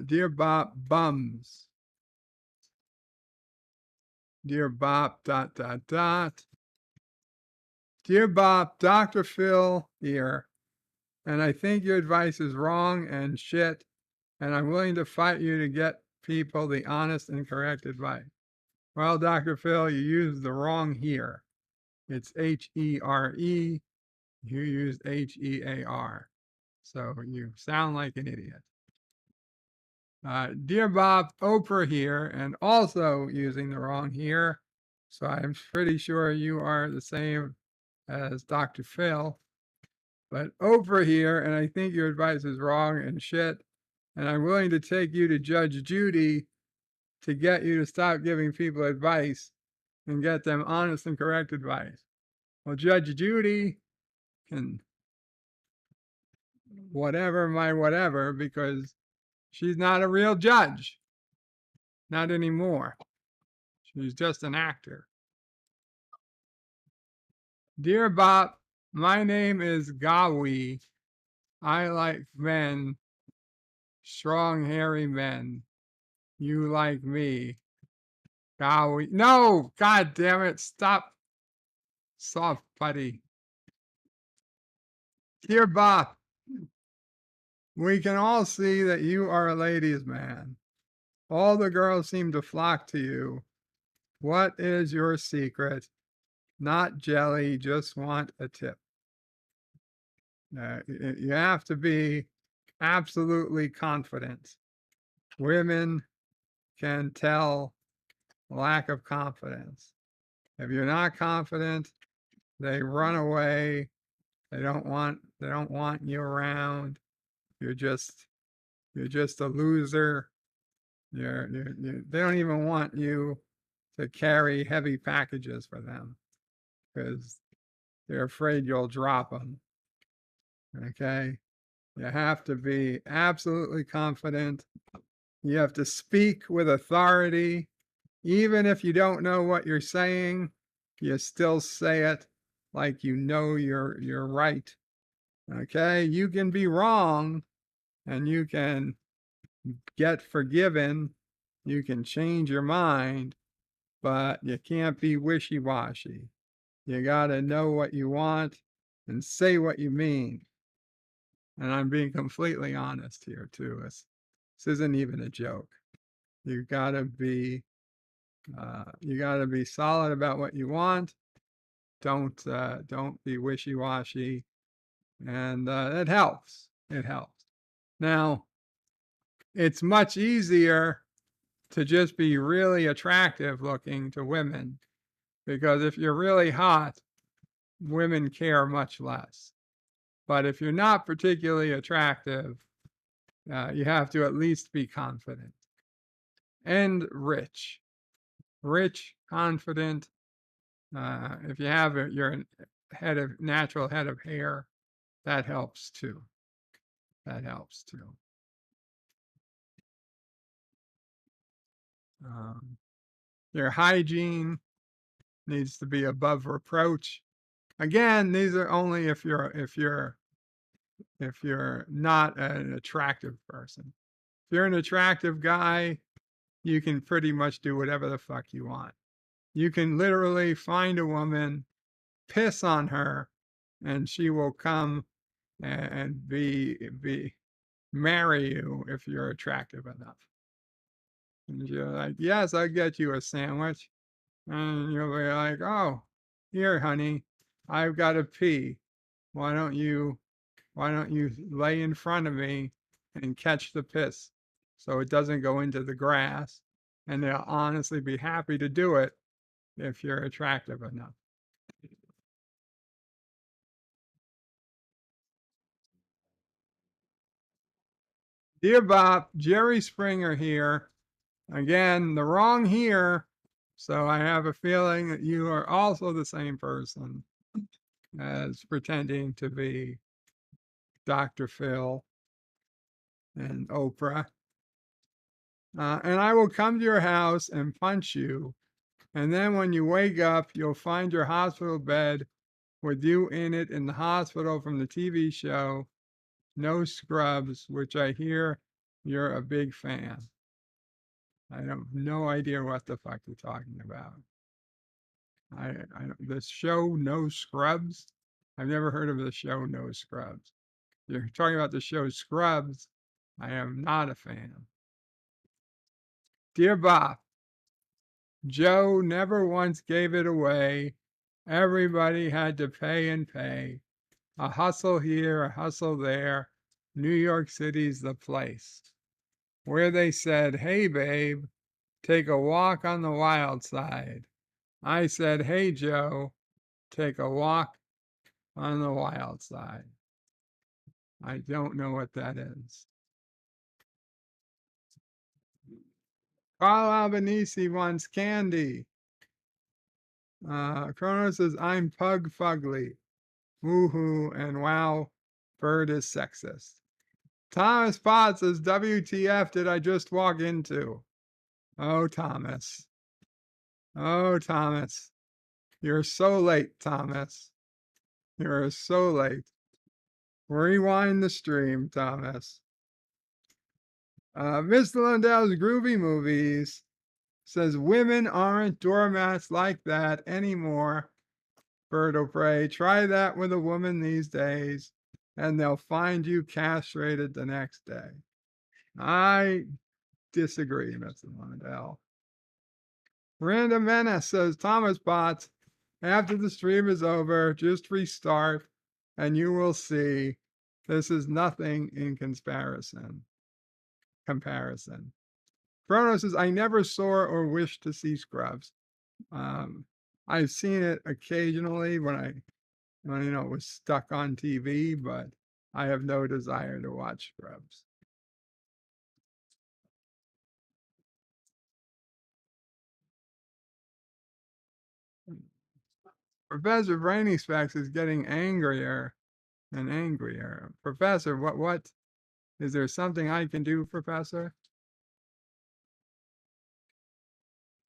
Dear Bob Bums. Dear Bob, ... Dear Bob, Dr. Phil here, and I think your advice is wrong and shit, and I'm willing to fight you to get people the honest and correct advice. Well, Dr. Phil, you used the wrong here. It's H-E-R-E. You used H-E-A-R. So you sound like an idiot. Dear Bob, Oprah here, and also using the wrong here. So I'm pretty sure you are the same as Dr. Phil. But Oprah here, and I think your advice is wrong and shit. And I'm willing to take you to Judge Judy to get you to stop giving people advice and get them honest and correct advice. Well, Judge Judy can whatever my whatever because she's not a real judge. Not anymore. She's just an actor. Dear Bob, my name is Gawi. I like men, strong, hairy men. You like me. Gawi. No! God damn it. Stop. Soft putty. Dear Bob, we can all see that you are a ladies' man. All the girls seem to flock to you. What is your secret? Not jelly, just want a tip. You have to be absolutely confident. Women can tell lack of confidence. If you're not confident, they run away. They don't want you around. You're just a loser. They don't even want you to carry heavy packages for them because they're afraid you'll drop them. Okay? You have to be absolutely confident. You have to speak with authority. Even if you don't know what you're saying, you still say it like you know you're right. Okay? You can be wrong and you can get forgiven. You can change your mind, but you can't be wishy-washy. You got to know what you want and say what you mean. And I'm being completely honest here too. This isn't even a joke. You gotta be solid about what you want. Don't be wishy-washy, and it helps. It helps. Now, it's much easier to just be really attractive looking to women because if you're really hot, women care much less. But if you're not particularly attractive, you have to at least be confident and rich. Rich, confident. If you have your natural head of hair, that helps too. That helps too. Your hygiene needs to be above reproach. Again, these are only if you're not an attractive person. If you're an attractive guy, you can pretty much do whatever the fuck you want. You can literally find a woman, piss on her, and she will come and marry you if you're attractive enough. And you're like, yes, I'll get you a sandwich. And you'll be like, oh, here, honey, I've got to pee. Why don't you lay in front of me and catch the piss so it doesn't go into the grass? And they'll honestly be happy to do it if you're attractive enough. Dear Bob, Jerry Springer here. Again, the wrong here. So I have a feeling that you are also the same person as pretending to be Dr. Phil and Oprah. And I will come to your house and punch you. And then when you wake up, you'll find your hospital bed with you in it in the hospital from the TV show, No Scrubs, which I hear you're a big fan. I have no idea what the fuck you're talking about. The show No Scrubs? I've never heard of the show No Scrubs. You're talking about the show Scrubs. I am not a fan. Dear Bob, Joe never once gave it away. Everybody had to pay and pay. A hustle here, a hustle there. New York City's the place. Where they said, hey, babe, take a walk on the wild side. I said, hey, Joe, take a walk on the wild side. I don't know what that is. Carl Albanese wants candy. Chrono says, I'm Pug Fugly. Woohoo, and wow, Bird is sexist. Thomas Potts says, WTF did I just walk into? Oh, Thomas. Oh, Thomas. You're so late, Thomas. You're so late. Rewind the stream, Thomas. Mr. Lundell's Groovy Movies says, women aren't doormats like that anymore. Bird of prey, try that with a woman these days, and they'll find you castrated the next day. I disagree, Mr. Lundell. Random Menace says, Thomas Potts, after the stream is over, just restart, and you will see this is nothing in comparison. Chrono says, I never saw or wish to see Scrubs. I've seen it occasionally when it was stuck on TV, but I have no desire to watch Scrubs. Professor Brainy Specs is getting angrier and angrier. Professor, what is there something I can do, Professor?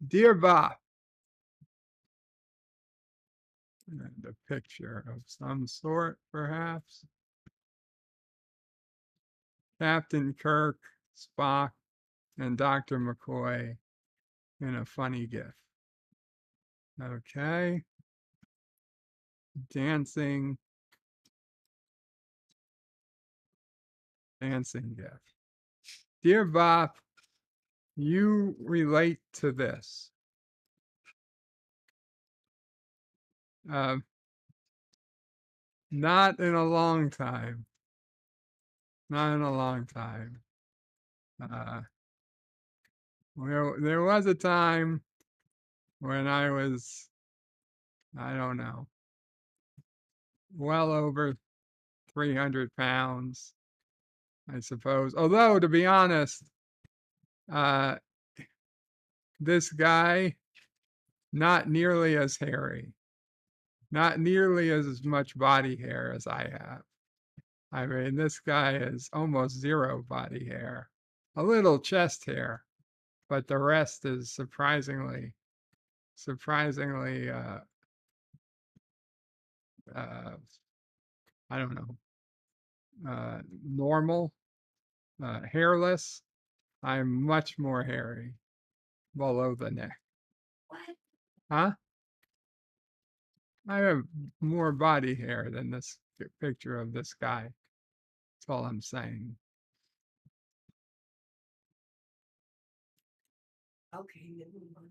Dear Bob, and a picture of some sort, perhaps. Captain Kirk, Spock, and Dr. McCoy in a funny gif. Okay. Dancing gif. Dear Bob, you relate to this. Not in a long time. Not in a long time. There was a time when I was, I don't know, well over 300 pounds, I suppose. Although, to be honest, this guy, not nearly as hairy, not nearly as much body hair as I have. I mean, this guy is almost zero body hair, a little chest hair, but the rest is surprisingly, I don't know, normal, hairless. I'm much more hairy below the neck. What? Huh? I have more body hair than this picture of this guy. That's all I'm saying. Okay, never mind.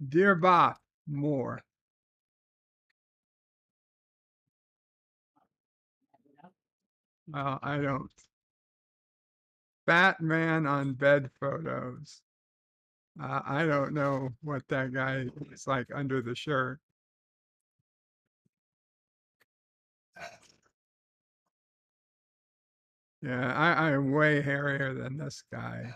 Dear Bob, more. I don't. Fat man on bed photos. I don't know what that guy looks like under the shirt. Yeah, I'm way hairier than this guy.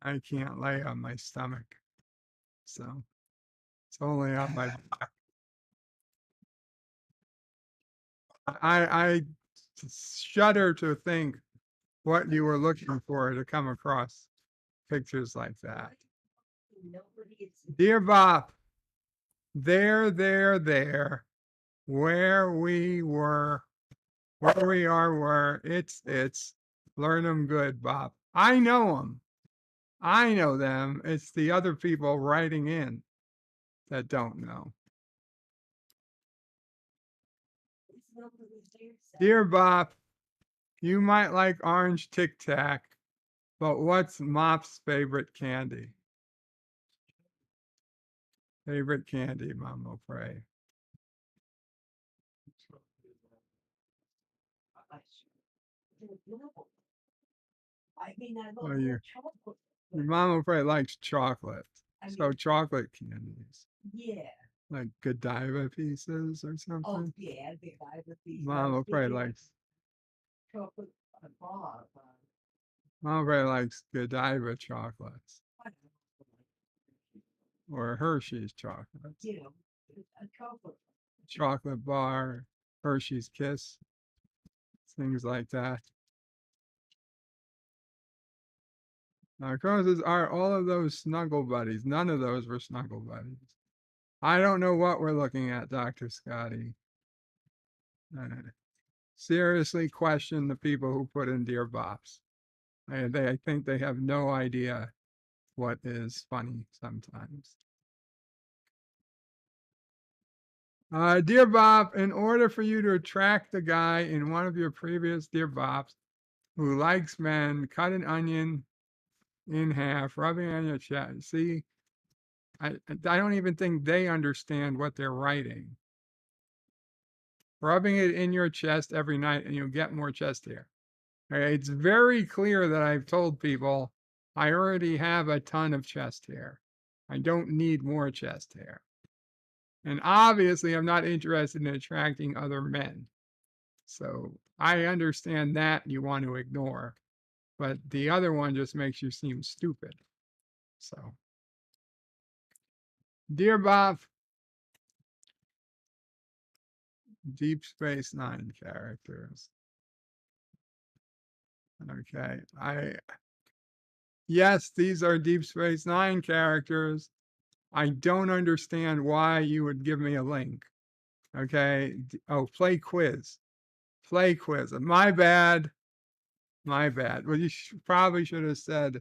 I can't lay on my stomach, so it's only on my back. I shudder to think what you were looking for to come across pictures like that. Dear Bob, there, where we are, it's, learn them good, Bob. I know them. I know them. It's the other people writing in that don't know. Dear Bob, you might like orange Tic Tac, but what's Mop's favorite candy? Favorite candy, Mama Pray. Oh, your Mama Pray likes chocolate. So chocolate candies. Yeah. Like Godiva pieces or something. Oh, yeah, Godiva pieces. Mama Pray likes. Chocolate Nobody likes Godiva chocolates or Hershey's chocolates. Chocolate bar, Hershey's Kiss, things like that. Causes are all of those snuggle buddies. None of those were snuggle buddies. I don't know what we're looking at, Dr. Scotty. Seriously question the people who put in Dear Bops. I think they have no idea what is funny sometimes. Dear Bob, in order for you to attract the guy in one of your previous Dear Bops who likes men, cut an onion in half, rubbing on your chest. See, I don't even think they understand what they're writing. Rubbing it in your chest every night and you'll get more chest hair. Okay, it's very clear that I've told people I already have a ton of chest hair. I don't need more chest hair. And obviously, I'm not interested in attracting other men. So I understand that you want to ignore, but the other one just makes you seem stupid. So, Dear Bob, Deep Space Nine characters. Okay, yes, these are Deep Space Nine characters. I don't understand why you would give me a link. Okay. Oh, play quiz. Play quiz. My bad. My bad. Well, you probably should have said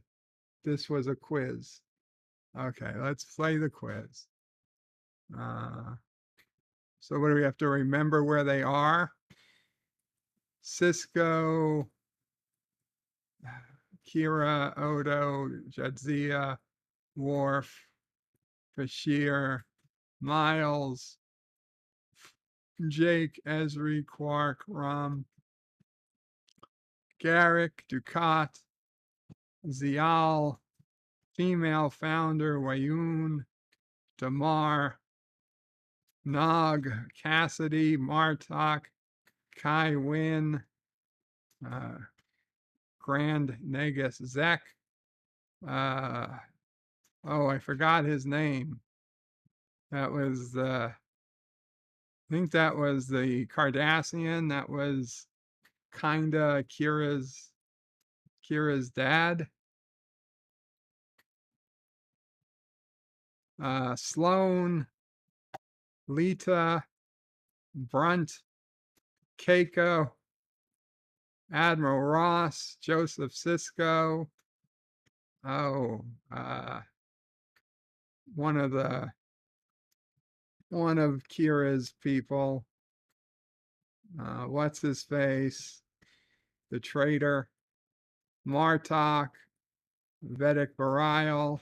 this was a quiz. Okay, let's play the quiz. So what do we have to remember where they are? Cisco, Kira, Odo, Jadzia, Worf, Bashir, Miles, Jake, Esri, Quark, Rom, Garrick, Ducat, Zial, female founder, Wayoon, Damar, Nog, Cassidy, Martok, Kai Wynn, Grand Negus Zek. Oh, I forgot his name. That was I think that was the Cardassian. That was kinda Kira's dad. Sloan, Lita, Brunt, Keiko, Admiral Ross, Joseph Sisko. Oh, one of Kira's people. What's his face? The traitor. Martok, Vedic Barile,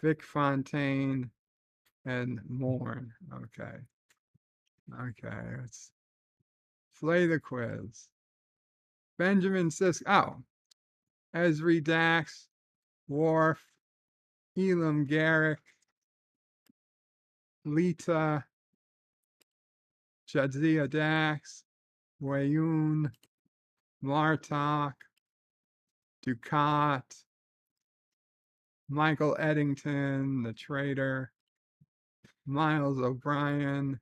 Vic Fontaine, and Morn. Okay. Okay, let's play the quiz. Benjamin Sisko. Oh, Esri Dax, Worf, Elam Garrick, Lita, Jadzia Dax, Wayoon, Martok, Ducat, Michael Eddington, the traitor, Miles O'Brien,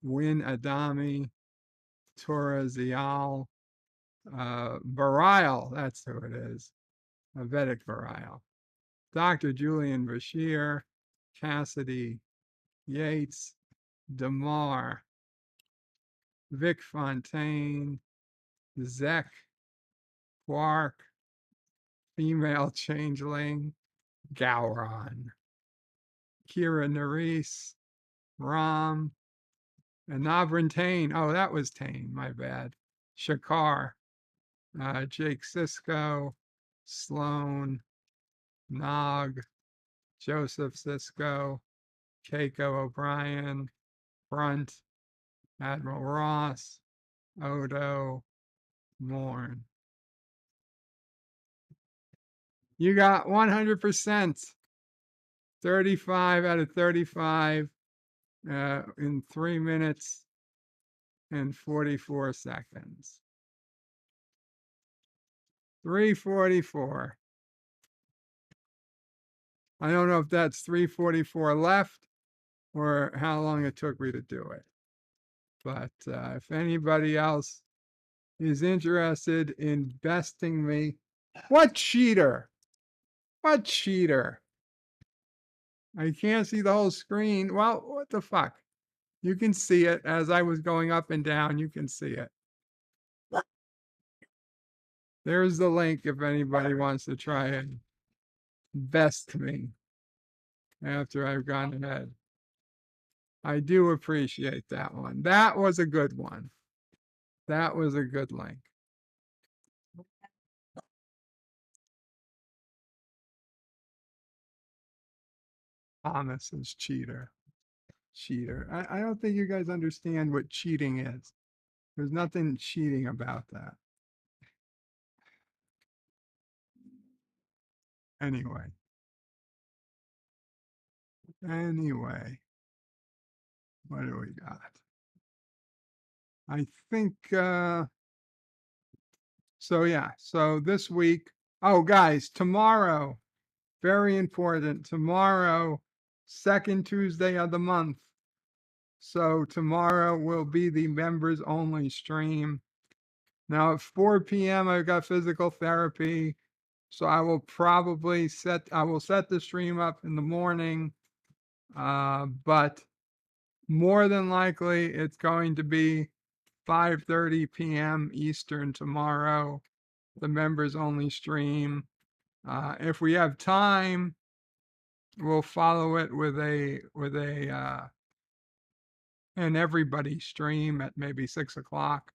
Win Adami, Tora Zial, Barile, that's who it is, Vedic Barile, Dr. Julian Bashir, Cassidy Yates, Damar, Vic Fontaine, Zek, Quark, female changeling, Gowron, Kira Nerys, Rom, and Navrin Tain. Oh, that was Tain, my bad. Shakar, Jake Sisko, Sloan, Nog, Joseph Sisko, Keiko O'Brien, Brunt, Admiral Ross, Odo, Morn. You got 100%. 35 out of 35 in 3 minutes and 44 seconds. 344. I don't know if that's 344 left or how long it took me to do it. But if anybody else is interested in besting me, what cheater? What cheater? I can't see the whole screen. Well, what the fuck? You can see it as I was going up and down. You can see it. There's the link if anybody wants to try and best me after I've gone ahead. I do appreciate that one. That was a good one. That was a good link. Thomas is cheater. Cheater. I don't think you guys understand what cheating is. There's nothing cheating about that. Anyway. What do we got? I think so yeah. So this week, oh guys, tomorrow, very important. Tomorrow, second Tuesday of the month. So tomorrow will be the members only stream. Now at 4 p.m. I've got physical therapy. So I will probably set the stream up in the morning. But more than likely it's going to be 5:30 p.m. Eastern tomorrow, the members only stream. If we have time, we'll follow it with an everybody stream at maybe 6 o'clock.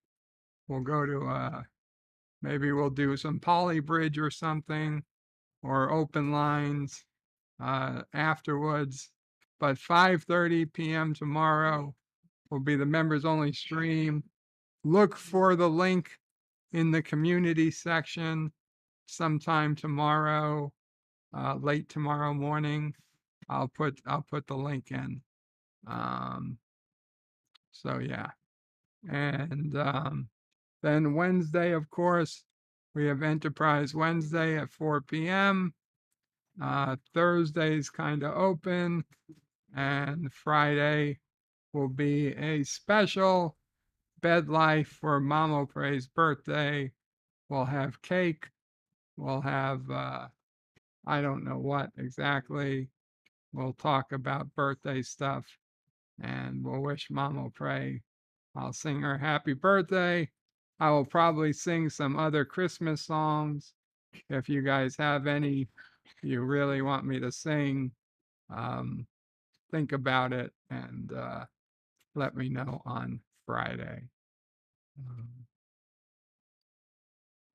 We'll go to maybe we'll do some poly bridge or something, or open lines afterwards. But 5:30 p.m. tomorrow will be the members only stream. Look for the link in the community section sometime tomorrow, late tomorrow morning. I'll put the link in. So yeah. And then Wednesday, of course, we have Enterprise Wednesday at 4 p.m. Thursday's kind of open, and Friday will be a special bed life for Mamo Pray's birthday. We'll have cake. We'll have I don't know what exactly. We'll talk about birthday stuff, and we'll wish Mamo Pray. I'll sing her happy birthday. I will probably sing some other Christmas songs. If you guys have any you really want me to sing, think about it and let me know on Friday.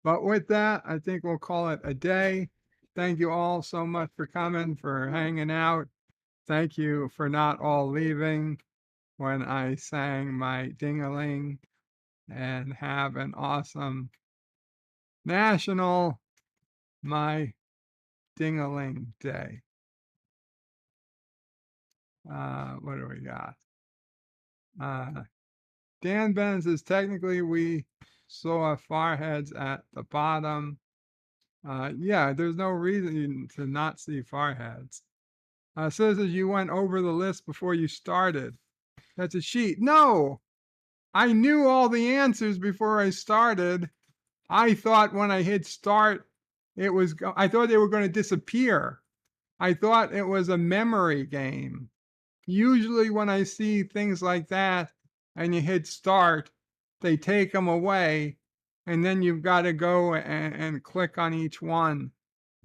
But with that, I think we'll call it a day. Thank you all so much for coming, for hanging out. Thank you for not all leaving when I sang my Ding-A-Ling, and have an awesome National My Ding-A-Ling Day. What do we got? Dan Ben says, technically we saw Farheads at the bottom. Yeah, there's no reason to not see Farheads. Says you went over the list before you started. That's a cheat. No, I knew all the answers before I started. I thought when I hit start, I thought they were going to disappear. I thought it was a memory game. Usually when I see things like that and you hit start, they take them away, and then you've got to go and click on each one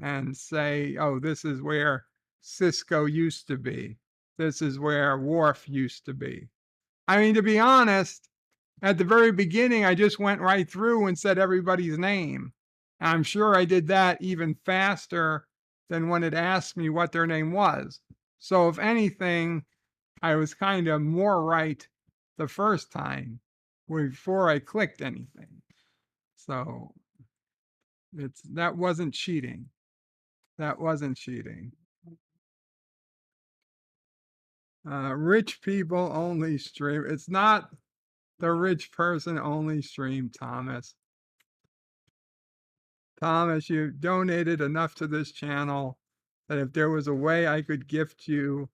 and say, oh, this is where Cisco used to be. This is where Worf used to be. I mean, to be honest, at the very beginning, I just went right through and said everybody's name. I'm sure I did that even faster than when it asked me what their name was. So if anything, I was kind of more right the first time before I clicked anything. So that wasn't cheating. That wasn't cheating. Rich people only stream. It's not the rich person only stream, Thomas. Thomas, you donated enough to this channel that if there was a way I could gift you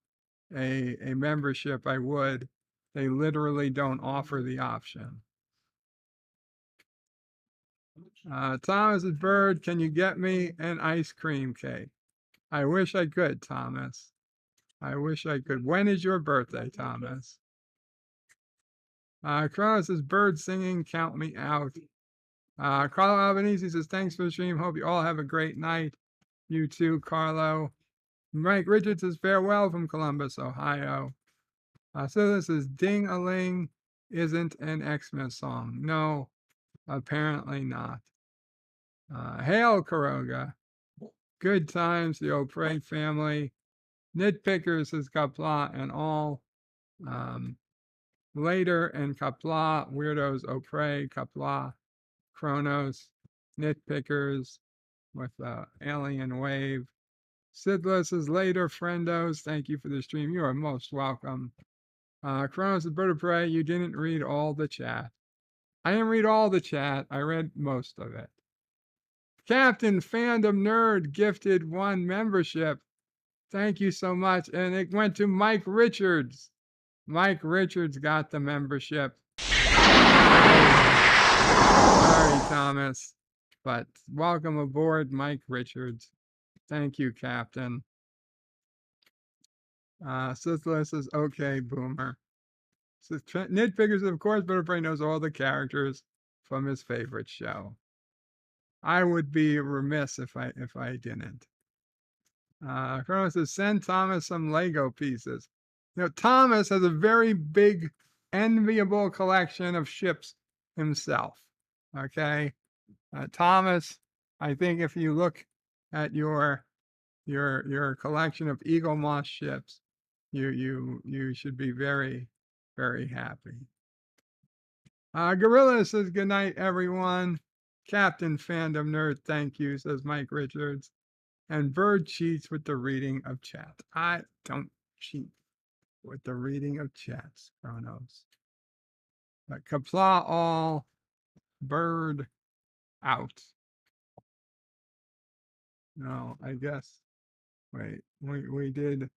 a membership, I would. They literally don't offer the option. Thomas's bird, can you get me an ice cream cake? I wish I could, Thomas. I wish I could. When is your birthday, Thomas? Carlos says, bird singing, count me out. Carlo Albanese says, thanks for the stream. Hope you all have a great night. You too, Carlo. Mike Richards says, farewell from Columbus, Ohio. So this is Ding-A-Ling isn't an Xmas song. No, apparently not. Hail, Karoga. Good times, the O'Prey family. Nitpickers says Kapla and all. Later and Kapla, Weirdos, O'Prey, Kapla, Kronos, Nitpickers with Alien Wave. Sidless is later, friendos. Thank you for the stream. You are most welcome. Kronos is Bird of Prey. You didn't read all the chat. I didn't read all the chat. I read most of it. Captain Fandom Nerd gifted 1 membership. Thank you so much. And it went to Mike Richards. Mike Richards got the membership. Sorry, Thomas. But welcome aboard, Mike Richards. Thank you, Captain. Syphilis says, okay, Boomer. So Nitpickers, of course, Butterfly knows all the characters from his favorite show. I would be remiss if I didn't. Colonel says, send Thomas some Lego pieces. You know, Thomas has a very big, enviable collection of ships himself. Okay, Thomas, I think if you look at your collection of Eagle Moss ships, you should be very, very happy. Gorilla says, good night, everyone. Captain Fandom Nerd, thank you, says Mike Richards. And Bird cheats with the reading of chat. I don't cheat with the reading of chats, Kronos. Kapla all, Bird out. No, I guess. Wait, we did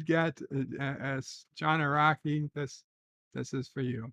get as John Araki. This is for you.